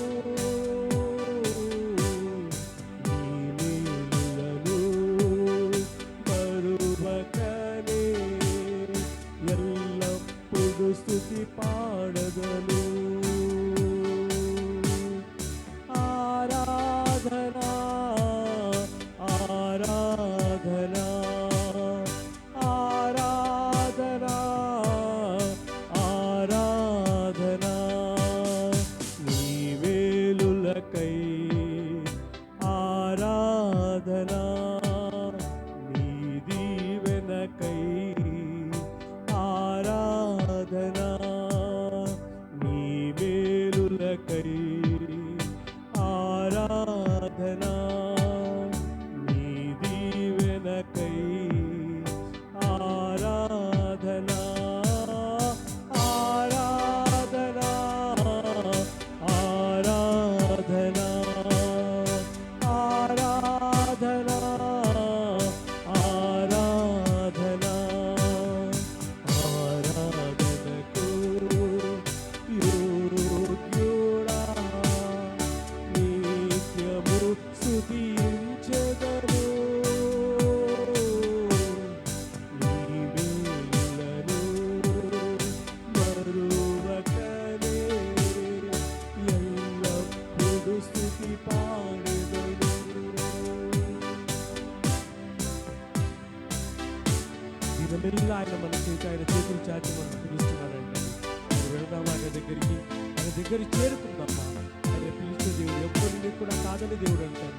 S1: నీ మేలులను మరువకనే ఎల్లప్పుడు స్తుతి పాడెదను. ఆరాధనా ఆరాధనా ఆరాధనా ఆరాధనా నీ వేలులకై ఆరాధనా నీ దీవెనకై ఆరాధనా నీ వేలులకై ఆరాధనా నీ దీవెనకై ఆరాధనా ఆరాధనా ఆరాధనా ఆరాధనా ఆరాధనా ఆరాధనకు యోగ్యుడా నిత్యము స్తుతించెదను. నీ వేలులను మరువకనే ఎల్లప్పుడు స్తుతి పాడెదను. దినమెల్లా ఆయన మన చేతి ఆయన చేతులు చాచి మనం పిలుస్తున్నారండి. మనం వెళ్దాం ఆయన దగ్గరికి, ఆయన దగ్గరికి చేరుకుందామా. ఆయన పిలిచే దేవుడు ఎప్పుడు నీకు కూడా కాదని దేవుడు అంటారు.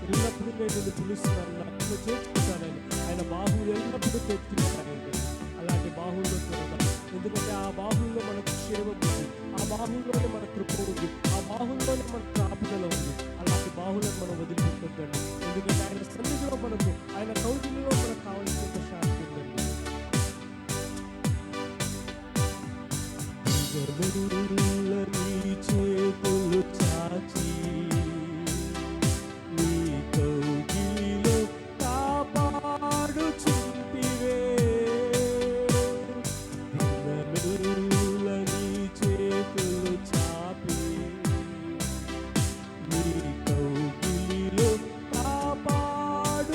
S1: ఎల్లప్పుడూ నేను నిన్ను పిలుస్తున్నాను, నా పిల్ల చేర్చుకుంటానని ఆయన బాహువులు ఎల్లప్పుడూ చేర్చుకుంటానండి. అలాంటి బాహువుల్లో చూడదాం, ఎందుకంటే ఆ బాహువుల్లో మనకు క్షేమం ఉంది, ఆ బాహువుల్లోనే మన కృప ఉంది, ఆ బాహువుల్లోనే మన కాపుదల ఉంది. అలాంటి బాహువులను మనం వదిలిపెట్టొద్దండి. ఎందుకంటే ఆయన సన్నిధిలో మనకు, ఆయన కౌగిలిలో మనకు కావాల్సినంత శాంతి ఉందండి. నీ చేతులు చాచి నీ కౌగిలిలో కాపాడుచుంటివే. దినమెల్ల నీ చేతులు చాపి నీ కౌగిలిలో కాపాడుచుంటివే.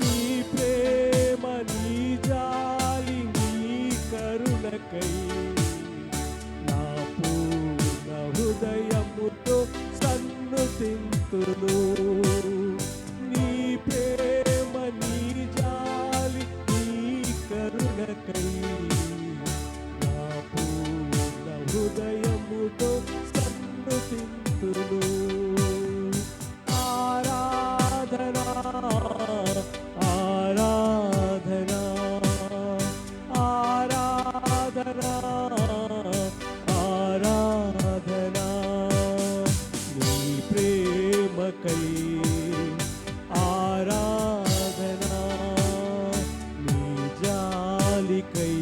S1: నీ ప్రేమ నీ జాలి నీ కరుణకై నా పూర్ణ హృదయముతో సన్నుతింతును. నీ ప్రేమ నీ జాలి నీ కరుణకై నా పూర్ణ హృదయముతో సన్నుతింతును. ఆరాధనా ఆరాధనా ఆరాధనా ఆరాధనా నీ ప్రేమకై ఆరాధనా నీ జాలికై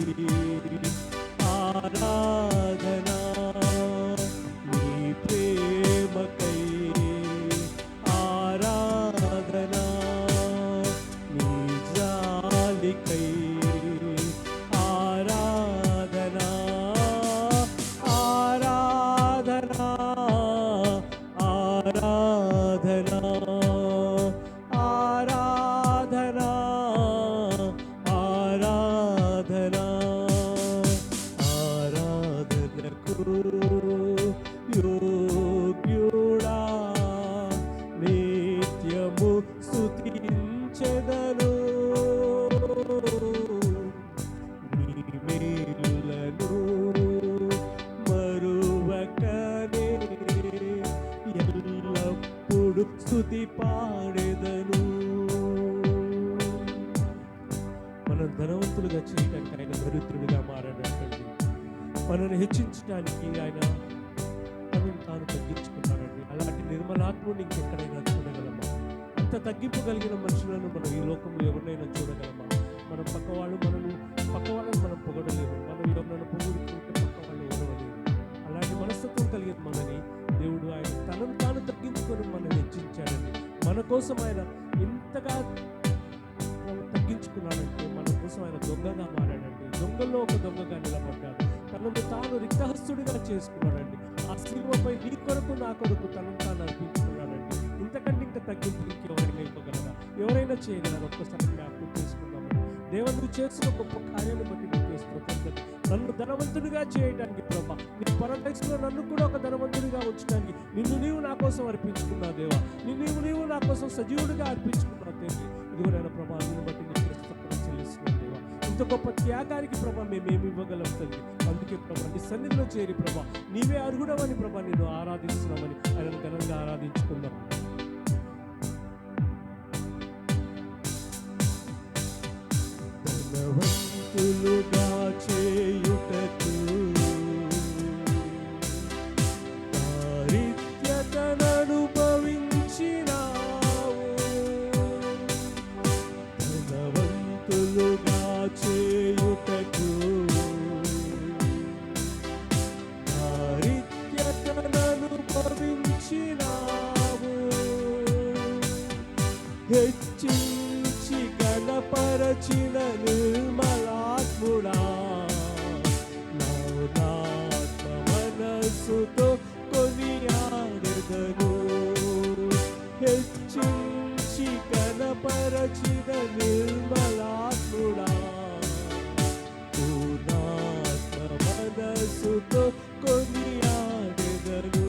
S1: మనం ధనవంతులుగా చేయడానికి ఆయన దరిద్రుడిగా మారాడంటండి. మనల్ని హెచ్చించడానికి ఆయన తనను తాను తగ్గించుకున్నాడండి. అలాంటి నిర్మలాత్ముని ఇంకెక్కడైనా చూడగలమా? అంత తగ్గింపు కలిగిన మనుషులను మనం ఈ లోకంలో ఎవరినైనా చూడగలమా? మనం పక్క వాళ్ళని మనం పొగడలేము. మనం ఎవరినైనా పొగుడుకుంటే పక్క వాళ్ళు ఓడవలేము. అలాంటి మనస్తత్వం కలిగిన మనని దేవుడు ఆయన తనను తాను తగ్గించుకొని మనల్ని హెచ్చించాడండి. మన కోసం ఆయన ఎంతగా తగ్గించుకున్నాడంటే మన కోసం ఆయన దొంగగా మారాడండి. దొంగల్లో ఒక దొంగగా నిలబడ్డాడు. తనను తాను రిక్తహస్తుడిగా చేసుకున్నాడండి. ఆ సిలువపై నీ కొరకు నా కొరకు తనను తాను అర్పించుకున్నాడండి. ఇంతకంటే ఇంకా తగ్గింపు ఇంకెవరైనా ఇవ్వగలరా? ఎవరైనా చేయగలరా? ఒక్కసారి జ్ఞాపకం చేసుకుందామని. దేవుడు చేసిన గొప్ప కార్యాన్ని బట్టి నీకు స్తోత్రం. నన్ను ధనవంతుడిగా చేయడానికి ప్రభా, నీ పరదేశంలో నన్ను కూడా ఒక ధనవంతుడిగా ఉంచడానికి నిన్ను నీవు నా కోసం అర్పించుకున్నావు దేవా. నీవు నా కోసం సజీవుడిగా అర్పించుకున్నావు తండ్రి. ఇదిగో నేను ప్రభా, నిన్ను బట్టి నీకు స్తోత్రం చెల్లిస్తున్నాను దేవా. ఇంత గొప్ప త్యాగానికి ప్రభా మేమేమి ఇవ్వగలం తండ్రి. అందుకే ప్రభా నీ సన్నిధిలో చేరి ప్రభా నీవే అర్హుడవని ప్రభా నిన్ను ఆరాధిస్తున్నామని ఆయనను ఘనంగా ఆరాధించుకుందాం. ధనవంతులుగా చేయుటకు దారిద్ర్యతను అనుభవించినావు. ధనవంతులుగా చేయుటకు దారిద్ర్యతను అనుభవించినావు. హెచ్చించి గణపరచిన నిర్మలాత్ముడా, నాత్మ మనస్సుతో కొనియాడెదను. హెచ్చించి గణపరచిన నిర్మలాత్ముడా, నాత్మ మనస్సుతో కొనియాడెదను.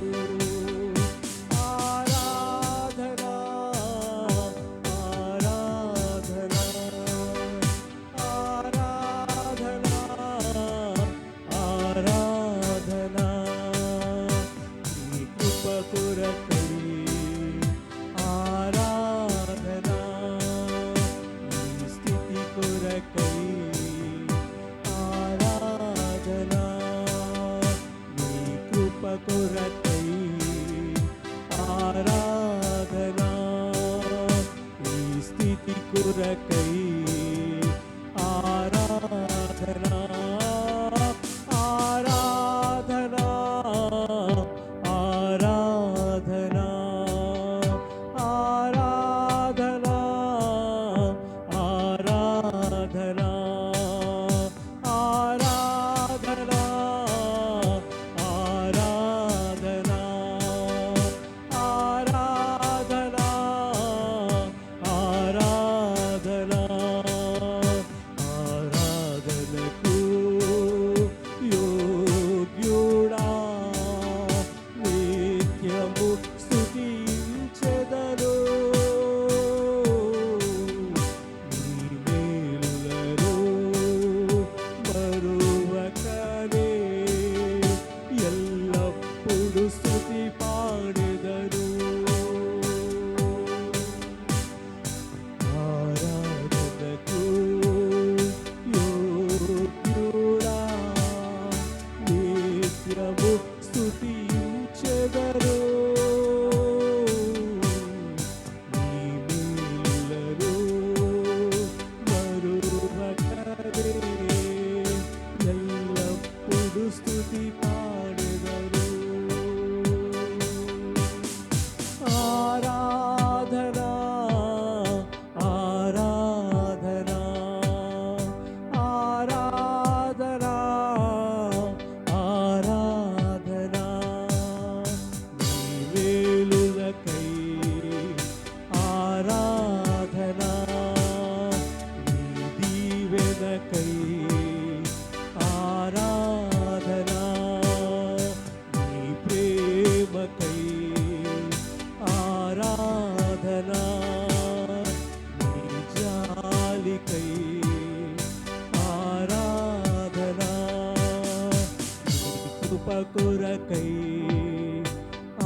S1: కొరకై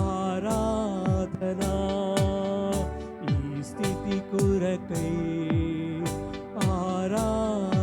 S1: ఆరాధనా, ఈ స్థితి కొరకై ఆరాధనా.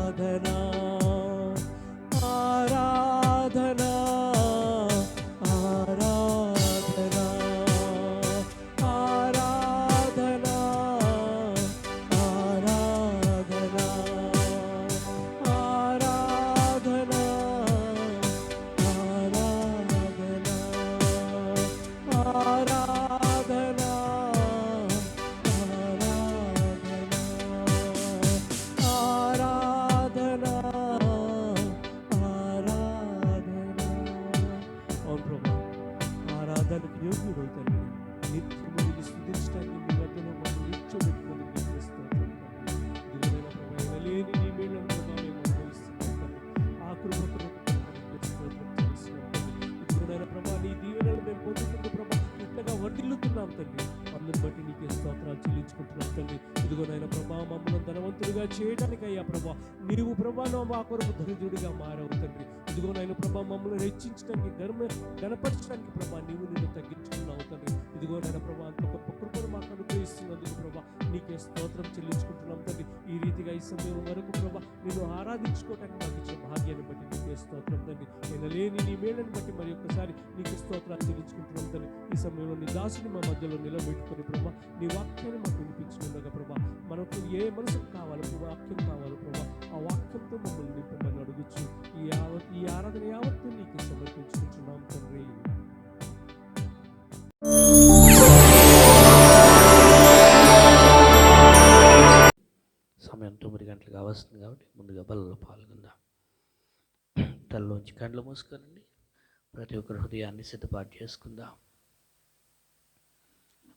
S1: స్తోత్రాలు చెల్లించుకుంటున్నాం తండ్రి. ఇదిగోనైనా ప్రభా మమ్మల్ని ధనవంతులుగా చేయడానికి అయ్యా ప్రభా నీవు ప్రభా మా కొరకు దరిద్రుడిగా మారవు తండ్రి. ఇదిగోనైనా ప్రభా మమ్మల్ని హెచ్చించడానికి గణపరచడానికి ప్రభా నీవు నిన్ను తగ్గించుకున్నావు తండ్రి. ఇదిగోనైనా ప్రభా అంత గొప్ప కృపను మాకు అనుగ్రహిస్తున్నందుకు ప్రభా నీకే స్తోత్రం చెల్లించుకుంటున్నాం తండ్రి. ఈ రీతిగా ఈ సమయం వరకు ప్రభా నిన్ను ఆరాధించుకోవడానికి మాకు ఇచ్చిన భాగ్యాన్ని బట్టి నీకే స్తోత్రం తండ్రి. నేను లేని నీ మేళ్ళని బట్టి మరి ఒక్కసారి నీకు స్తోత్రాలు చెల్లించుకుంటున్నాం తండ్రి. ఈ సమయంలో నీ దాసుని మా మధ్యలో నిలబెట్టుకొని ప్రభా నీ వాక్యాన్ని మాకు వినిపించినగా ప్రభా మనకు ఏ మనసుకు కావాలో ప్రభా వాక్యం కావాలో ప్రభా ఆ వాక్యంతో మమ్మల్ని నింపమని అడుగుచు ఈ ఆరాధన యావత్తు నీకు సమర్పించుకుంటున్నాం తండ్రి.
S3: సమయం 9 గంటలకు వస్తుంది కాబట్టి ముందుగా బలలో పాల్గొందాం. తలలోంచి కండ్లు మూసుకోనండి. ప్రతి ఒక్కరి హృదయాన్ని సిద్ధపాటు చేసుకుందాం.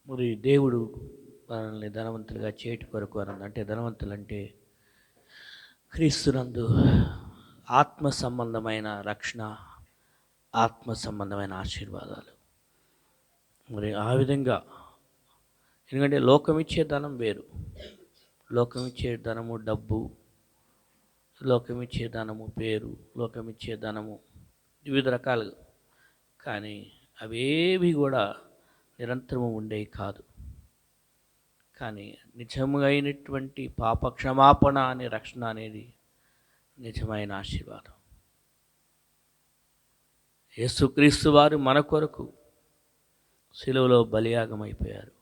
S3: మరి దేవుడు మనల్ని ధనవంతులుగా చేయటి కొరకు అని అంటే ధనవంతులు అంటే క్రీస్తునందు ఆత్మ సంబంధమైన రక్షణ, ఆత్మ సంబంధమైన ఆశీర్వాదాలు. మరి ఆ విధంగా ఎందుకంటే లోకం ఇచ్చే ధనం వేరు. లోకం ఇచ్చే ధనము డబ్బు, లోకం ఇచ్చే ధనము పేరు, లోకం ఇచ్చే ధనము వివిధ రకాలుగా. కానీ అవేవి కూడా నిరంతరము ఉండేవి కాదు. కానీ నిజముగా అయినటువంటి పాప క్షమాపణ అనే రక్షణ అనేది నిజమైన ఆశీర్వాదం. యేసుక్రీస్తు వారు మన కొరకు శిలువలో బలియాగం అయిపోయారు.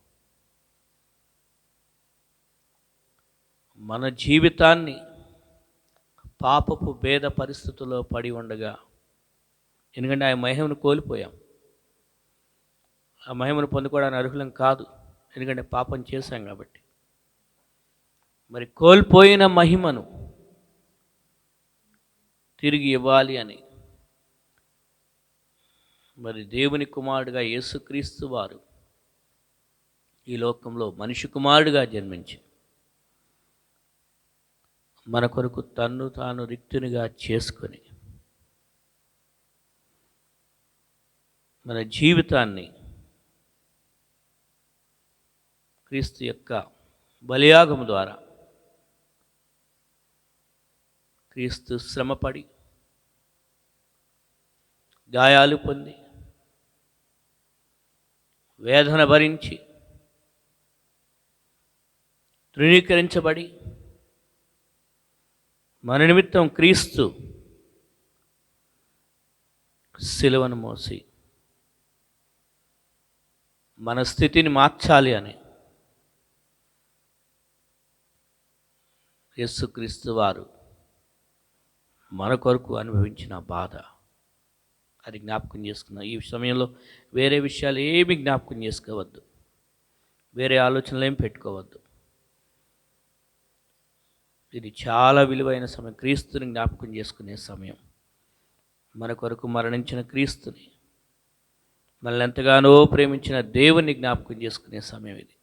S3: మన జీవితాన్ని పాపపు భేద పరిస్థితుల్లో పడి ఉండగా, ఎందుకంటే ఆ మహిమను కోల్పోయాం. ఆ మహిమను పొందుకోవడానికి అర్హులం కాదు, ఎందుకంటే పాపం చేశాం కాబట్టి. మరి కోల్పోయిన మహిమను తిరిగి ఇవ్వాలి అని మరి దేవుని కుమారుడిగా యేసుక్రీస్తు వారు ఈ లోకంలో మనిషి కుమారుడిగా జన్మించి మన కొరకు తన్ను తాను రిక్తునిగా చేసుకొని మన జీవితాన్ని క్రీస్తు యొక్క బలియాగము ద్వారా క్రీస్తు శ్రమపడి గాయాలు పొంది వేదన భరించి తృణీకరించబడి మన నిమిత్తం క్రీస్తు సిలువను మోసి మన స్థితిని మార్చాలి అని యేసుక్రీస్తు వారు మన కొరకు అనుభవించిన బాధ అది జ్ఞాపకం చేసుకున్నాం. ఈ సమయంలో వేరే విషయాలు ఏమి జ్ఞాపకం చేసుకోవద్దు, వేరే ఆలోచనలు ఏమి పెట్టుకోవద్దు. ఇది చాలా విలువైన సమయం, క్రీస్తుని జ్ఞాపకం చేసుకునే సమయం. మన కొరకు మరణించిన క్రీస్తుని, మనల్ని ఎంతగానో ప్రేమించిన దేవుని జ్ఞాపకం చేసుకునే సమయం ఇది.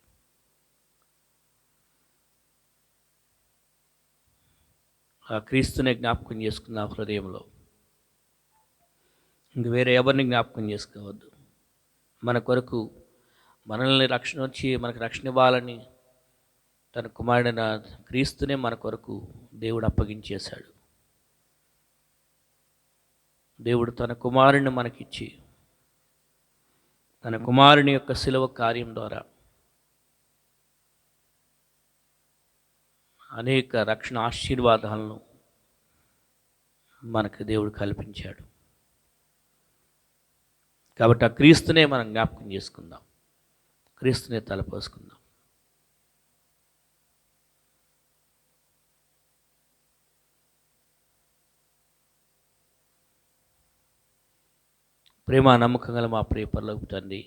S3: ఆ క్రీస్తునే జ్ఞాపకం చేసుకున్న హృదయంలో ఇంక వేరే ఎవరిని జ్ఞాపకం చేసుకోవద్దు. మన కొరకు మనల్ని రక్షణ వచ్చి మనకు రక్షణ ఇవ్వాలని తన కుమారుడైన క్రీస్తునే మన కొరకు దేవుడు అప్పగించేశాడు. దేవుడు తన కుమారుని మనకిచ్చి తన కుమారుని యొక్క శిలువ కార్యం ద్వారా అనేక రక్షణ ఆశీర్వాదాలను మనకు దేవుడు కల్పించాడు. కాబట్టి ఆ క్రీస్తునే మనం జ్ఞాపకం చేసుకుందాం, క్రీస్తునే తలపోసుకుందాం. ప్రేమ నమ్మకం గల మా ప్రియ పరలోకపు తండ్రి,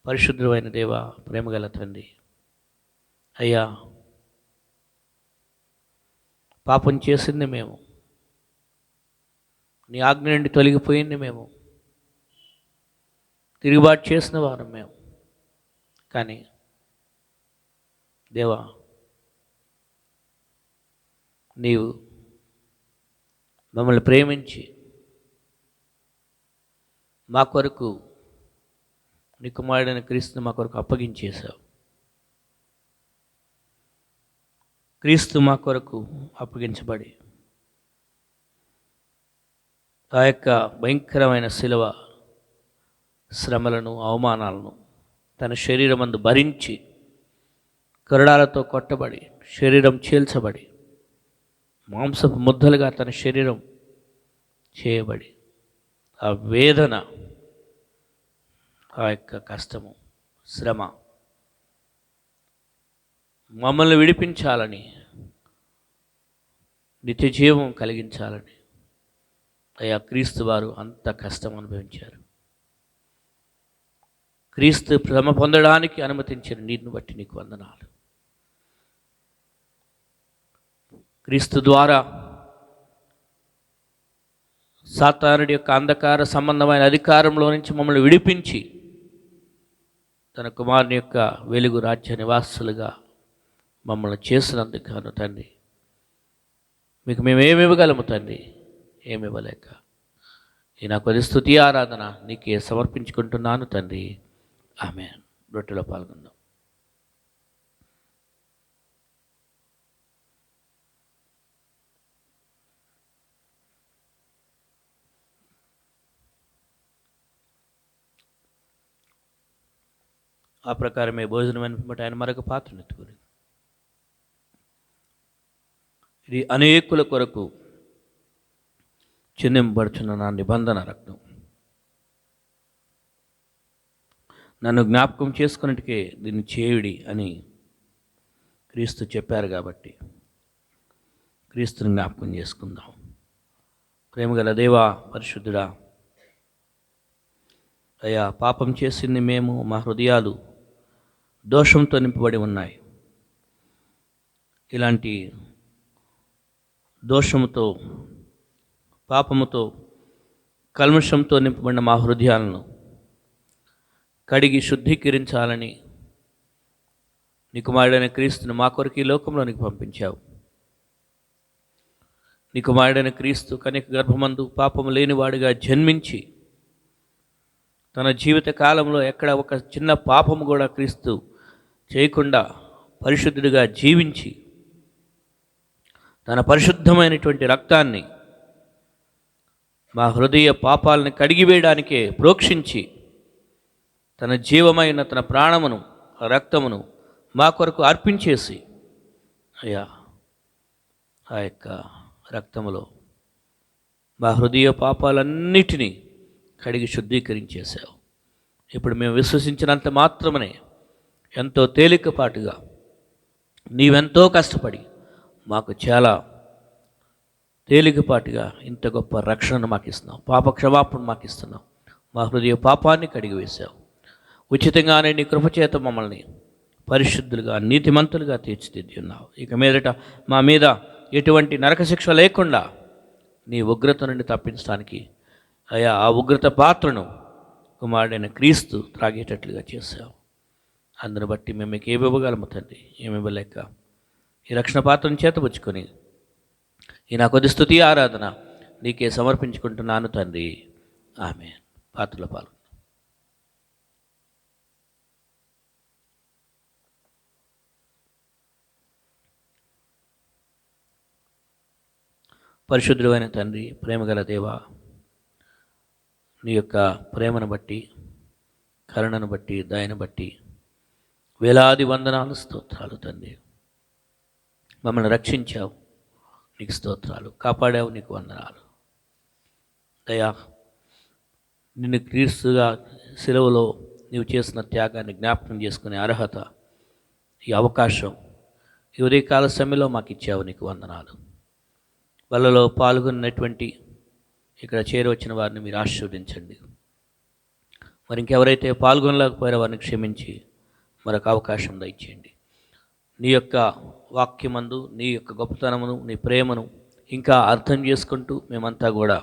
S3: పరిశుద్ధమైన దేవ, ప్రేమగల తండ్రి, అయ్యా పాపం చేసింది మేము, నీ ఆజ్ఞ నుండి తొలగిపోయింది మేము, తిరుగుబాటు చేసిన వారం మేము. కానీ దేవా, నీవు మమ్మల్ని ప్రేమించి మా కొరకు నీ కుమారుడైన క్రీస్తుని మా కొరకు అప్పగించేశావు. క్రీస్తు మా కొరకు అప్పగించబడి ఆ యొక్క భయంకరమైన శిలువ శ్రమలను, అవమానాలను తన శరీరమందు భరించి, కొరడాలతో కొట్టబడి, శరీరం చీల్చబడి, మాంసపు ముద్దలుగా తన శరీరం చేయబడి, ఆ వేదన, ఆ యొక్క కష్టము, శ్రమ మమ్మల్ని విడిపించాలని, నిత్య జీవం కలిగించాలని అయ్యా క్రీస్తు వారు అంత కష్టం అనుభవించారు. క్రీస్తు శ్రమ పొందడానికి అనుమతించిన నీటిని బట్టి నీకు వందనాలు. క్రీస్తు ద్వారా సాతానుడి యొక్క అంధకార సంబంధమైన అధికారంలో నుంచి మమ్మల్ని విడిపించి తన కుమారుని యొక్క వెలుగు రాజ్య నివాసులుగా మమ్మల్ని చేసినందుకు గాను తండ్రి, మీకు మేము ఏమి ఇవ్వగలము తండ్రి? ఏమి ఇవ్వలేక ఈ నా కొద్ది స్తుతి ఆరాధన నీకే సమర్పించుకుంటున్నాను తండ్రి. ఆమేన్. రొట్టెలో పాల్గొందాం. ఆ ప్రకారమే భోజనం అనిపించబట్టి ఆయన మరొక పాత్రను ఎత్తుకుని, ఇది అనేకుల కొరకు చిందింపబడుచున్న నా నిబంధన రక్తం, నన్ను జ్ఞాపకం చేసుకున్నట్టుకే దీన్ని చేయుడి అని క్రీస్తు చెప్పారు. కాబట్టి క్రీస్తుని జ్ఞాపకం చేసుకుందాం. ప్రేమగల దేవా, పరిశుద్ధుడా, అయ్యా పాపం చేసింది మేము, మా హృదయాలు దోషంతో నింపబడి ఉన్నాయి. ఇలాంటి దోషముతో, పాపముతో, కల్మషంతో నింపబడిన మా హృదయాలను కడిగి శుద్ధీకరించాలని నీ కుమారుడైన క్రీస్తును మా కొరకు ఈ లోకంలోనికి పంపించావు. నీ కుమారుడైన క్రీస్తు కన్యక గర్భమందు పాపము లేనివాడిగా జన్మించి తన జీవిత కాలంలో ఎక్కడ ఒక చిన్న పాపము కూడా క్రీస్తు చేయకుండా పరిశుద్ధుడిగా జీవించి తన పరిశుద్ధమైనటువంటి రక్తాన్ని మా హృదయ పాపాలని కడిగివేయడానికే ప్రోక్షించి తన జీవమైన తన ప్రాణమును, రక్తమును మా కొరకు అర్పించేసి అయ్యా ఆ యొక్క రక్తములో మా హృదయ పాపాలన్నిటినీ కడిగి శుద్ధీకరించేశావు. ఇప్పుడు మేము విశ్వసించినంత మాత్రమే ఎంతో తేలికపాటుగా నీవెంతో కష్టపడి మాకు చాలా తేలికపాటుగా ఇంత గొప్ప రక్షణను మాకు ఇస్తున్నావు, పాప క్షమాపణ మాకు ఇస్తున్నావు. మా హృదయ పాపాన్ని కడిగి వేశావు. ఉచితంగానే నీ కృపచేత మమ్మల్ని పరిశుద్ధులుగా, నీతిమంతులుగా తీర్చిదిద్ది ఉన్నావు. ఇక మీదట మా మీద ఎటువంటి నరక శిక్ష లేకుండా నీ ఉగ్రత నుండి తప్పించడానికి అయ్యా ఆ ఉగ్రత పాత్రను కుమారుడైన క్రీస్తు త్రాగేటట్లుగా చేశావు. అందును బట్టి మేము మీకు ఏమి ఇవ్వగలము తండ్రి? ఏమి ఇవ్వలేక ఈ రక్షణ పాత్రను చేతపుచ్చుకొని ఈ నా కొద్ది స్తుతి ఆరాధన నీకే సమర్పించుకుంటున్నాను తండ్రి. ఆమేన్. పాత్రలో పాల్గొందాం. పరిశుద్ధుడైన తండ్రి, ప్రేమగల దేవా, నీ యొక్క ప్రేమను బట్టి, కరుణను బట్టి, దయను బట్టి వేలాది వందనాలు, స్తోత్రాలు తండ్రి. మమ్మల్ని రక్షించావు, నీకు స్తోత్రాలు. కాపాడావు, నీకు వందనాలు. దయా, నిన్ను క్రీస్తుగా శిలువలో నీవు చేసిన త్యాగాన్ని జ్ఞాపకం చేసుకునే అర్హత, ఈ అవకాశం ఈ ఉదయకాల సమయంలో మాకు ఇచ్చావు, నీకు వందనాలు. బలలో పాల్గొన్నటువంటి ఇక్కడ చేరవచ్చిన వారిని మీరు ఆశీర్వదించండి. మరి ఇంకెవరైతే పాల్గొనలేకపోయారో వారిని క్షమించి మరొక అవకాశం దయచేయండి. నీ యొక్క వాక్యమందు నీ యొక్క గొప్పతనమును, నీ ప్రేమను ఇంకా అర్థం చేసుకుంటూ మేమంతా కూడా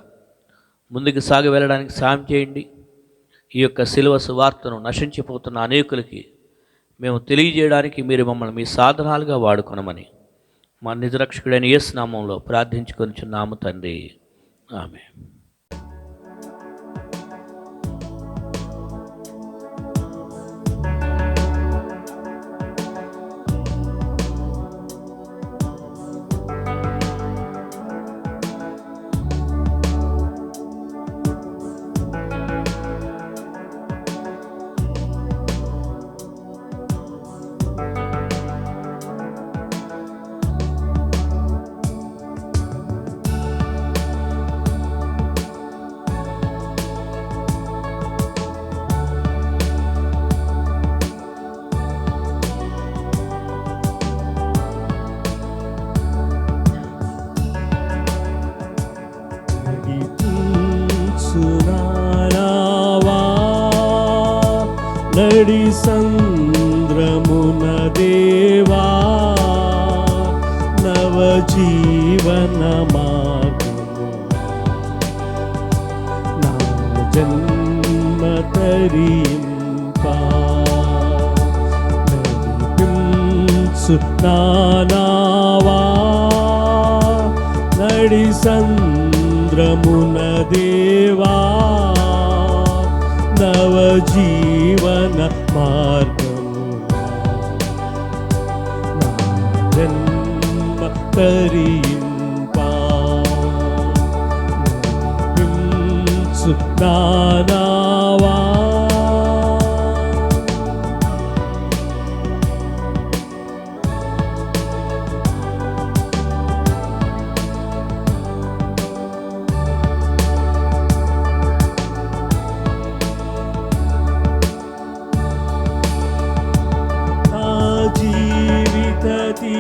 S3: ముందుకు సాగి వెళ్ళడానికి సాయం చేయండి. ఈ యొక్క శిలువ సువార్తను నశించిపోతున్న అనేకులకి మేము తెలియజేయడానికి మీరు మమ్మల్ని మీ సాధనాలుగా వాడుకొనమని మా నిజరక్షకుడైన యేసు నామంలో ప్రార్థించుకొనిచున్నాము తండ్రి. ఆమేన్.
S1: నడి సంద్రమున దేవా నవ జీవన మార్గము నా జన్మ తరింపా నడిపించు నా నావా నడి సంద్రమున దేవా నవ జీవన మార్గము నా జన్మ తరింపా నడిపించు నా నావా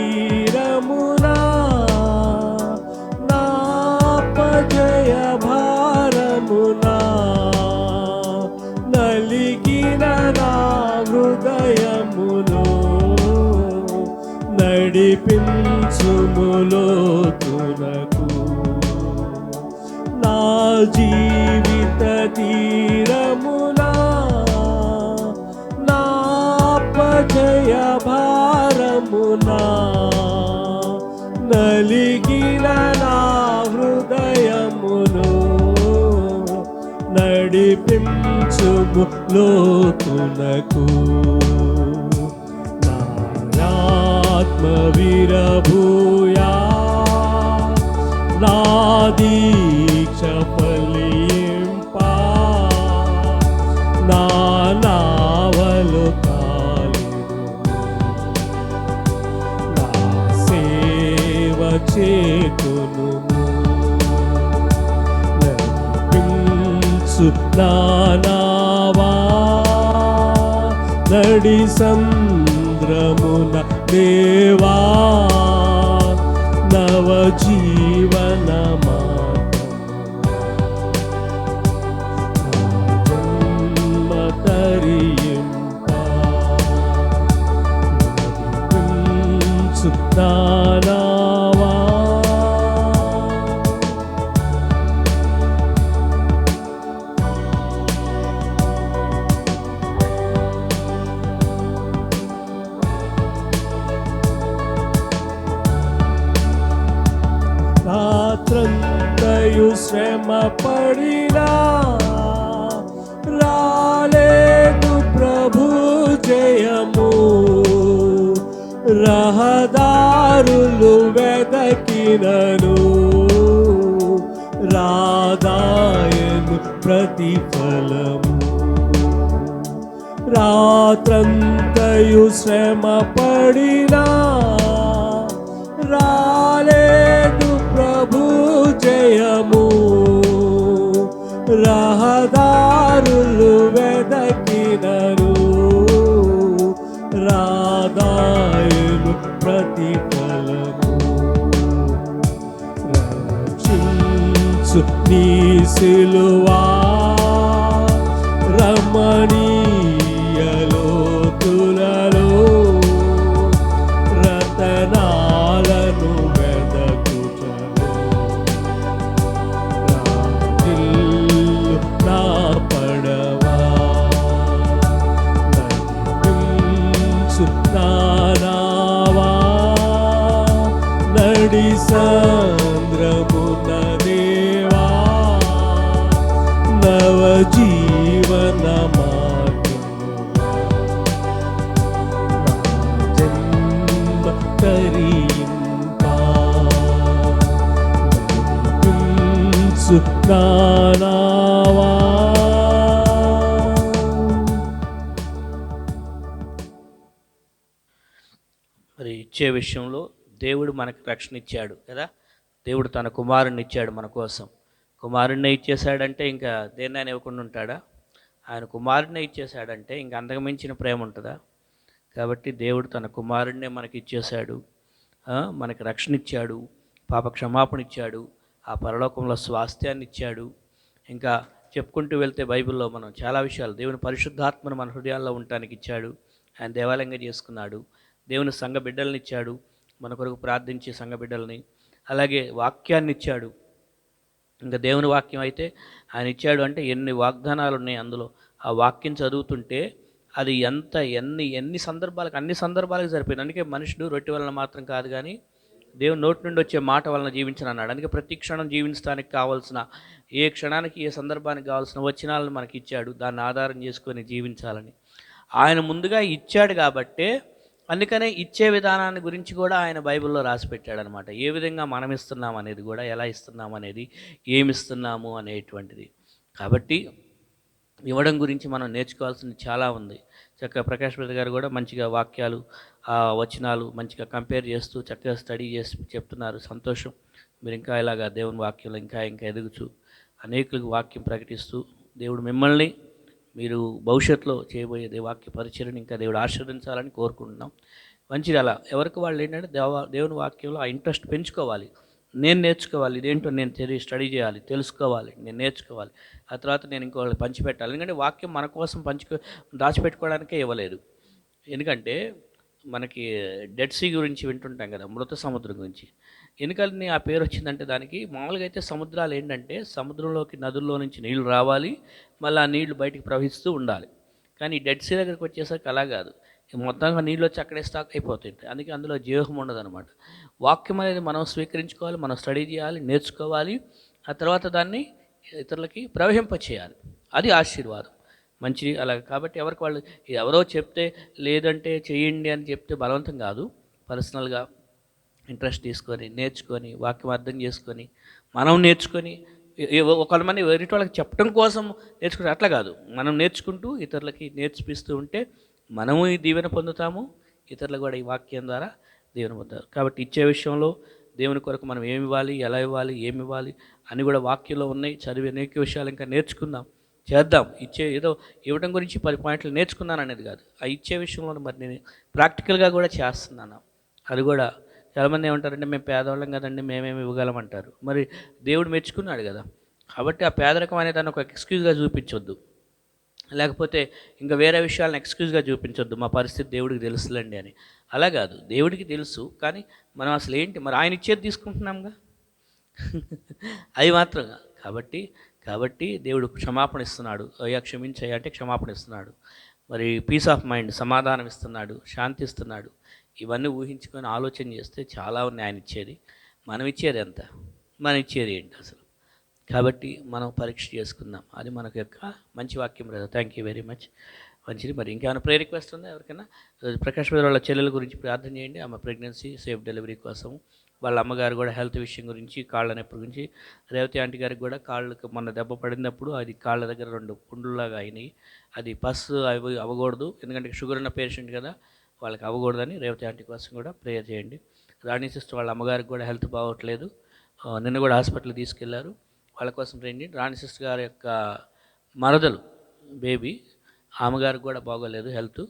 S1: తీరమునా నాపజయ భారమునా నలిగిన నా హృదయమును నడిపించుములోతునకు నా జీవిత తీరమునా నాపజయ భారమునా నలిగిన నా హృదయమును నడిపించుము లోతునకు నా ఆత్మ విరభూయా నా దీక్ష ఫలింపా నా నావలు చేతును నడిపించు నా నావా నడి సంద్రమున దేవా నవ జీవన జన్మ తరింపా నడిపించు నా నావా రాత్రంతయు శ్రమ పడినా రాలేదు ప్రభు జయము రహదారులు వెదకినను రాదాయను ప్రతిఫలము రాత్రంతయు శ్రమ పడినా రాలేదు ప్రభు జయము రహదారులు వెదకినను రాదాయను ప్రతిఫలము రక్షించు నీ సిలువా రమణీయలోతులలో రతనాలను వెదకుచను రాజిల్లు నా పడవా నడిపించు నా నావా నడి సంద్రమున దేవా నవ జీవన తరింపా నడిపించు నా నావా
S3: మరి ఇచ్చే విషయంలో దేవుడు మనకు రక్షణ ఇచ్చాడు కదా. దేవుడు తన కుమారుణ్ణి ఇచ్చాడు మన కోసం. కుమారుణ్ణి ఇచ్చేశాడంటే ఇంకా దేన్నైనా ఇవ్వకుండా ఉంటాడా? ఆయన కుమారుణ్ణి ఇచ్చేశాడంటే ఇంకా అంతకుమించిన ప్రేమ ఉంటుందా? కాబట్టి దేవుడు తన కుమారుణ్ణే మనకి ఇచ్చేశాడు, మనకి రక్షణ ఇచ్చాడు, పాప క్షమాపణ ఇచ్చాడు, ఆ పరలోకంలో స్వాస్థ్యాన్ని ఇచ్చాడు. ఇంకా చెప్పుకుంటూ వెళ్తే బైబిల్లో మనం చాలా విషయాలు, దేవుని పరిశుద్ధాత్మను మన హృదయాల్లో ఉండటానికి ఇచ్చాడు, ఆయన దేవాలయంగా చేసుకున్నాడు. దేవుని సంఘ బిడ్డల్ని ఇచ్చాడు, మన కొరకు ప్రార్థించే సంఘ బిడ్డల్ని. అలాగే వాక్యాన్ని ఇచ్చాడు. ఇంకా దేవుని వాక్యం అయితే ఆయన ఇచ్చాడు అంటే ఎన్ని వాగ్దానాలు ఉన్నాయి అందులో. ఆ వాక్యం చదువుతుంటే అది ఎన్ని సందర్భాలకు, అన్ని సందర్భాలకు సరిపోయింది. అందుకే మనుషుడు రొట్టె వలన మాత్రం కాదు కానీ దేవుని నోటి నుండి వచ్చే మాట వలన జీవించను అన్నాడు. అందుకే ప్రతి క్షణం జీవించడానికి కావాల్సిన, ఏ క్షణానికి ఏ సందర్భానికి కావాల్సిన వచనాలను మనకి ఇచ్చాడు, దాన్ని ఆధారం చేసుకొని జీవించాలని ఆయన ముందుగా ఇచ్చాడు. కాబట్టే అందుకనే ఇచ్చే విధానాన్ని గురించి కూడా ఆయన బైబిల్లో రాసి పెట్టాడనమాట. ఏ విధంగా మనం ఇస్తున్నాం అనేది కూడా, ఎలా ఇస్తున్నాం అనేది, ఏమి ఇస్తున్నాము అనేటువంటిది. కాబట్టి ఇవ్వడం గురించి మనం నేర్చుకోవాల్సింది చాలా ఉంది. చక్కగా ప్రకాష్ బ్రదర్ గారు కూడా మంచిగా వాక్యాలు, వచనాలు మంచిగా కంపేర్ చేస్తూ చక్కగా స్టడీ చేసి చెప్తున్నారు. సంతోషం. మీరు ఇంకా ఇలాగా దేవుని వాక్యంలో ఇంకా ఎదుగుచూ అనేకులకు వాక్యం ప్రకటిస్తూ దేవుడు మిమ్మల్ని, మీరు భవిష్యత్తులో చేయబోయే వాక్య పరిచయని ఇంకా దేవుడు ఆశీర్వదించాలని కోరుకుంటున్నాం. మంచిది. అలా ఎవరికి వాళ్ళు ఏంటంటే దేవుని వాక్యంలో ఆ ఇంట్రెస్ట్ పెంచుకోవాలి. నేను నేర్చుకోవాలి, ఇదేంటో నేను స్టడీ చేయాలి, తెలుసుకోవాలి, నేను నేర్చుకోవాలి, ఆ తర్వాత నేను ఇంకోళ్ళకి పంచిపెట్టాలి. ఎందుకంటే వాక్యం మన కోసం దాచిపెట్టుకోవడానికే ఇవ్వలేదు. ఎందుకంటే మనకి డెడ్ సీ గురించి వింటుంటాం కదా, మృత సముద్రం గురించి. ఎందుకని ఆ పేరు వచ్చిందంటే దానికి, మామూలుగా అయితే సముద్రాలు ఏంటంటే సముద్రంలోకి నదుల్లో నుంచి నీళ్లు రావాలి, మళ్ళీ ఆ నీళ్లు బయటికి ప్రవహిస్తూ ఉండాలి. కానీ డెడ్ సీ దగ్గరికి వచ్చేసరికి అలా కాదు, మొత్తంగా నీళ్ళు వచ్చి అక్కడే స్టాక్ అయిపోతుంటాయి. అందుకే అందులో జీవం ఉండదన్నమాట. వాక్యం అనేది మనం స్వీకరించుకోవాలి, మనం స్టడీ చేయాలి, నేర్చుకోవాలి, ఆ తర్వాత దాన్ని ఇతరులకి ప్రవహింపచేయాలి. అది ఆశీర్వాదం. మంచిది. అలా కాబట్టి ఎవరికి వాళ్ళు, ఎవరో చెప్తే లేదంటే చేయండి అని చెప్తే బలవంతం కాదు, పర్సనల్గా ఇంట్రెస్ట్ తీసుకొని నేర్చుకొని వాక్యం అర్థం చేసుకొని మనం నేర్చుకొని కొంతమంది వేరే వాళ్ళకి చెప్పడం కోసం నేర్చుకుంటే అట్లా కాదు, మనం నేర్చుకుంటూ ఇతరులకి నేర్పిస్తూ ఉంటే మనము ఈ దీవెన పొందుతాము, ఇతరులు కూడా ఈ వాక్యం ద్వారా దీవెన పొందుతారు. కాబట్టి ఇచ్చే విషయంలో దేవుని కొరకు మనం ఏమి ఇవ్వాలి, ఎలా ఇవ్వాలి, ఏమి ఇవ్వాలి అని కూడా వాక్యంలో ఉన్నాయి. చదివి అనేక విషయాలు ఇంకా నేర్చుకుందాం, చేద్దాం. ఏదో ఇవ్వడం గురించి 10 పాయింట్లు నేర్చుకున్నాను అనేది కాదు, ఆ ఇచ్చే విషయంలో మరి నేను ప్రాక్టికల్గా కూడా చేస్తున్నాను. అది కూడా చాలామంది ఏమంటారంటే మేము పేదవాళ్ళం కదండి, మేమేమి ఇవ్వగలమంటారు. మరి దేవుడు మెచ్చుకున్నాడు కదా, కాబట్టి ఆ పేదరికం అనేది దాన్ని ఒక ఎక్స్క్యూజ్గా చూపించొద్దు, లేకపోతే ఇంకా వేరే విషయాలను ఎక్స్క్యూజ్గా చూపించొద్దు, మా పరిస్థితి దేవుడికి తెలుసులేండి అని. అలా కాదు, దేవుడికి తెలుసు, కానీ మనం అసలు ఏంటి, మరి ఆయన ఇచ్చేది తీసుకుంటున్నాంగా అది మాత్రం. కాబట్టి దేవుడు క్షమాపణ ఇస్తున్నాడు. అయ్యా క్షమించయ్యా అంటే క్షమాపణ ఇస్తున్నాడు. మరి పీస్ ఆఫ్ మైండ్, సమాధానం ఇస్తున్నాడు, శాంతి ఇస్తున్నాడు. ఇవన్నీ ఊహించుకొని ఆలోచన చేస్తే చాలా ఉన్నాయి ఆయన ఇచ్చేది. మనం ఇచ్చేది ఎంత, మనం ఇచ్చేది ఏంటి అసలు. కాబట్టి మనం పరీక్ష చేసుకుందాం. అది మనకు యొక్క మంచి వాక్యం brother. Thank you very much. మంచిది. మరి ఇంకేమైనా ప్రేయర్ రిక్వెస్ట్ ఉందా ఎవరికైనా? ప్రకాష్ బ్రదర్ వాళ్ళ చెల్లెల గురించి ప్రార్థన చేయండి, ఆమె ప్రెగ్నెన్సీ సేఫ్ డెలివరీ కోసం. వాళ్ళ అమ్మగారు కూడా హెల్త్ విషయం గురించి, కాళ్ళ నొప్పి గురించి. రేవతి ఆంటీ గారికి కూడా కాళ్ళకి మొన్న దెబ్బ పడినప్పుడు అది కాళ్ళ దగ్గర 2 పుండులాగా అయినాయి. అది పస్ అవ్వకూడదు, ఎందుకంటే షుగర్ ఉన్న పేషెంట్ కదా, వాళ్ళకి అవ్వకూడదని రేవతి ఆంటీ కోసం కూడా ప్రేయర్ చేయండి. రాణి సిస్టర్ వాళ్ళ అమ్మగారికి కూడా హెల్త్ బాగోట్లేదు, నిన్న కూడా హాస్పిటల్కి తీసుకెళ్లారు, వాళ్ళ కోసం రండి. రాణి సిస్టర్ గారి యొక్క మరదలు బేబీ, ఆమెగారికి కూడా బాగోలేదు హెల్త్,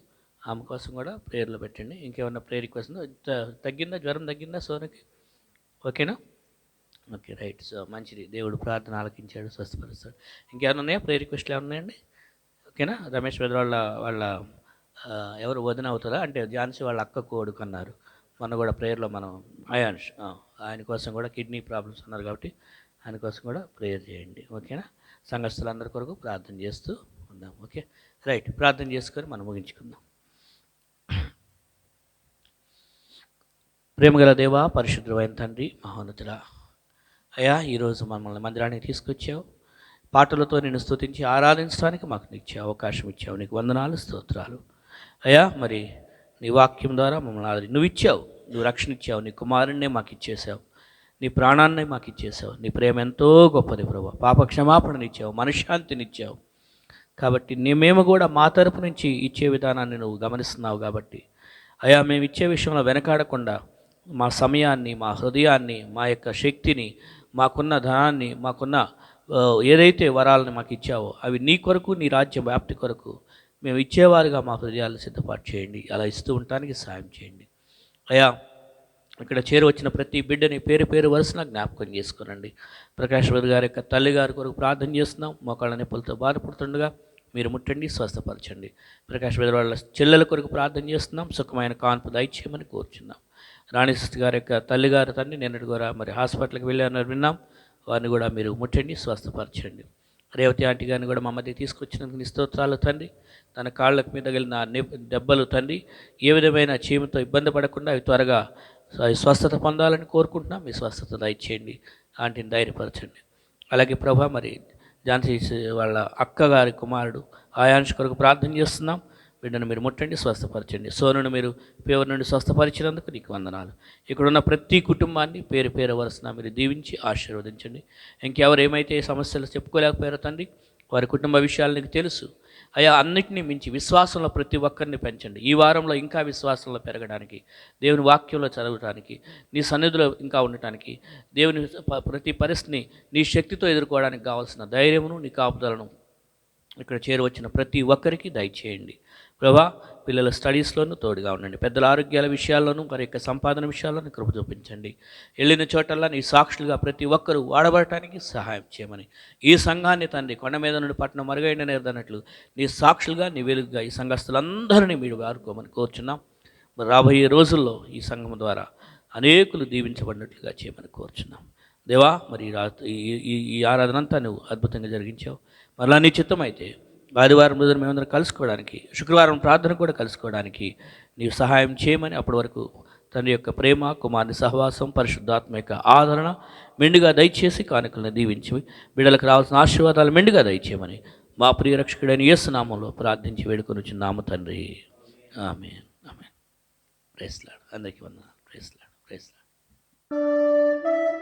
S3: ఆమె కోసం కూడా ప్రేయర్లో పెట్టండి. ఇంకేమన్నా ప్రేయర్ రిక్వెస్ట్ ఉందా? తగ్గిందా, జ్వరం తగ్గిందా సోనకి? ఓకేనా? Okay, right. సో మంచిది, దేవుడు ప్రార్థన ఆలకించాడు, స్వస్థపరుస్తాడు. ఇంకేమైనా ఉన్నాయా ప్రేయర్ రిక్వెస్ట్లు ఏమైనా ఉన్నాయండి? ఓకేనా? రమేష్ బ్రదర్ వాళ్ళ ఎవరు వదిన అవుతారా అంటే ఝాన్సీ వాళ్ళ అక్క కొడుకు అన్నారు మొన్న కూడా ప్రేయర్లో. మనం అయాన్ష్, ఆయన కోసం కూడా కిడ్నీ ప్రాబ్లమ్స్ ఉన్నారు కాబట్టి ఆయన కోసం కూడా ప్రేయర్ చేయండి. ఓకేనా? సంఘస్థులందరి కొరకు ప్రార్థన చేస్తూ ఉందాం. Okay, right. ప్రార్థన చేసుకొని మనం ముగించుకుందాం. ప్రేమగల దేవా, పరిశుద్ధమైన తండ్రి, మహోన్నతుడా, అయ్యా ఈరోజు మమ్మల్ని మందిరానికి తీసుకొచ్చావు, పాటలతో నేను స్తుతించి ఆరాధించడానికి మాకు ఇచ్చే అవకాశం ఇచ్చావు, నీకు వందనాలు, స్తోత్రాలు. అయ్యా మరి నీ వాక్యం ద్వారా మమ్మల్ని ఆదరి నువ్వు ఇచ్చావు, నువ్వు రక్షణ ఇచ్చావు, నీ కుమారుణ్ణే మాకు ఇచ్చేసావు, నీ ప్రాణాన్నే మాకు ఇచ్చేసావు. నీ ప్రేమ ఎంతో గొప్పది ప్రభువా. పాప క్షమాపణనిచ్చావు, మనశ్శాంతినిచ్చావు. కాబట్టి మేము కూడా మా తరపు నుంచి ఇచ్చే విధానాన్ని నువ్వు గమనిస్తున్నావు. కాబట్టి అయ్యా మేము ఇచ్చే విషయంలో వెనకాడకుండా మా సమయాన్ని, మా హృదయాన్ని, మా యొక్క శక్తిని, మాకున్న ధనాన్ని, మాకున్న ఏదైతే వరాలను మాకు ఇచ్చావో అవి నీ కొరకు, నీ రాజ్య వ్యాప్తి కొరకు మేము ఇచ్చేవారుగా మా హృదయాలు సిద్ధపాటు చేయండి. అలా ఇస్తూ ఉండటానికి సాయం చేయండి. అయ్యా ఇక్కడ చేరువచ్చిన ప్రతి బిడ్డని పేరు పేరు వరుసన జ్ఞాపకం చేసుకోనండి. ప్రకాష్ రావు గారి యొక్క తల్లి గారి కొరకు ప్రార్థన చేస్తున్నాం. మోకాళ్ళ నొప్పులతో బాధపడుతుండగా మీరు ముట్టండి, స్వస్థపరచండి. ప్రకాష్ రావు వాళ్ళ చెల్లెల కొరకు ప్రార్థన చేస్తున్నాం. సుఖమైన కాన్పు దయచేయమని కోరుచున్నాం. రాణి సిస్టర్ గారి యొక్క తల్లిగారు తండ్రి నిన్నటి కూడా మరి హాస్పిటల్కి వెళ్ళారని విన్నాం. వారిని కూడా మీరు ముట్టండి, స్వస్థపరచండి. రేవతి ఆంటీ గారిని కూడా మా మధ్య తీసుకొచ్చినందుకు నీ స్తోత్రాలు తండ్రి. తన కాళ్ళకు మీద తగిలిన దెబ్బలు తండ్రి ఏ విధమైన చీమతో ఇబ్బంది పడకుండా అవి త్వరగా స్వస్థత పొందాలని కోరుకుంటున్నాం. మీ స్వస్థత దయచేయండి, ఆంటీని ధైర్యపరచండి. అలాగే ప్రభా మరి ఝాన్సీ వాళ్ళ అక్కగారి కుమారుడు ఆయాంష్ కొరకు ప్రార్థన చేస్తున్నాం. బిడ్డను మీరు ముట్టండి, స్వస్థపరచండి. సోనును మీరు ఫీవర్ నుండి స్వస్థపరిచినందుకు నీకు వందనాలు. ఇక్కడున్న ప్రతి కుటుంబాన్ని పేరు పేరు వరుసన మీరు దీవించి ఆశీర్వదించండి. ఇంకెవరు ఏమైతే సమస్యలు చెప్పుకోలేకపోయారో తండ్రి, వారి కుటుంబ విషయాలు నీకు తెలుసు అయ్యా. అన్నిటినీ మించి విశ్వాసంలో ప్రతి ఒక్కరిని పెంచండి. ఈ వారంలో ఇంకా విశ్వాసంలో పెరగడానికి, దేవుని వాక్యంలో చదవడానికి, నీ సన్నిధిలో ఇంకా ఉండటానికి, దేవుని ప్రతి పరిస్థితిని నీ శక్తితో ఎదుర్కోవడానికి కావాల్సిన ధైర్యమును నీ కాపుదలను ఇక్కడ చేరువచ్చిన ప్రతి ఒక్కరికి దయచేయండి ప్రభా. పిల్లల స్టడీస్లోనూ తోడుగా ఉండండి. పెద్దల ఆరోగ్యాల విషయాల్లోనూ వారి యొక్క సంపాదన విషయాల్లోనూ కృప చూపించండి. వెళ్ళిన చోటల్లా నీ సాక్షులుగా ప్రతి ఒక్కరూ వాడబడటానికి సహాయం చేయమని, ఈ సంఘాన్ని తండ్రి కొండ మీద నుండి పట్టణం మరుగైన నేర్దన్నట్లు నీ సాక్షులుగా నీ వెలుగుగా ఈ సంఘస్థులందరినీ మీరు వాడుకోమని కోరుచున్నాం. మరి రాబోయే రోజుల్లో ఈ సంఘం ద్వారా అనేకులు దీవించబడినట్లుగా చేయమని కోరుచున్నాం. దేవా మరి ఈ ఆరాధన అంతా నువ్వు అద్భుతంగా జరిగించావు. మరలా నీ చిత్తం అయితే ఆదివారం రోజున మేమందరం కలుసుకోవడానికి, శుక్రవారం ప్రార్థన కూడా కలుసుకోవడానికి నీవు సహాయం చేయమని, అప్పటి వరకు తండ్రి యొక్క ప్రేమ, కుమారుని సహవాసం, పరిశుద్ధాత్మ యొక్క ఆదరణ మెండుగా దయచేసి కానుకలను దీవించి బిడ్డలకు రావాల్సిన ఆశీర్వాదాలు మెండుగా దయచేయమని మా ప్రియ రక్షకుడైన యేసు నామంలో ప్రార్థించి వేడుకొనుచున్నాము తండ్రి. Amen, amen. Praise Lord. అందరికీ వందనాలు. Praise Lord, praise lord.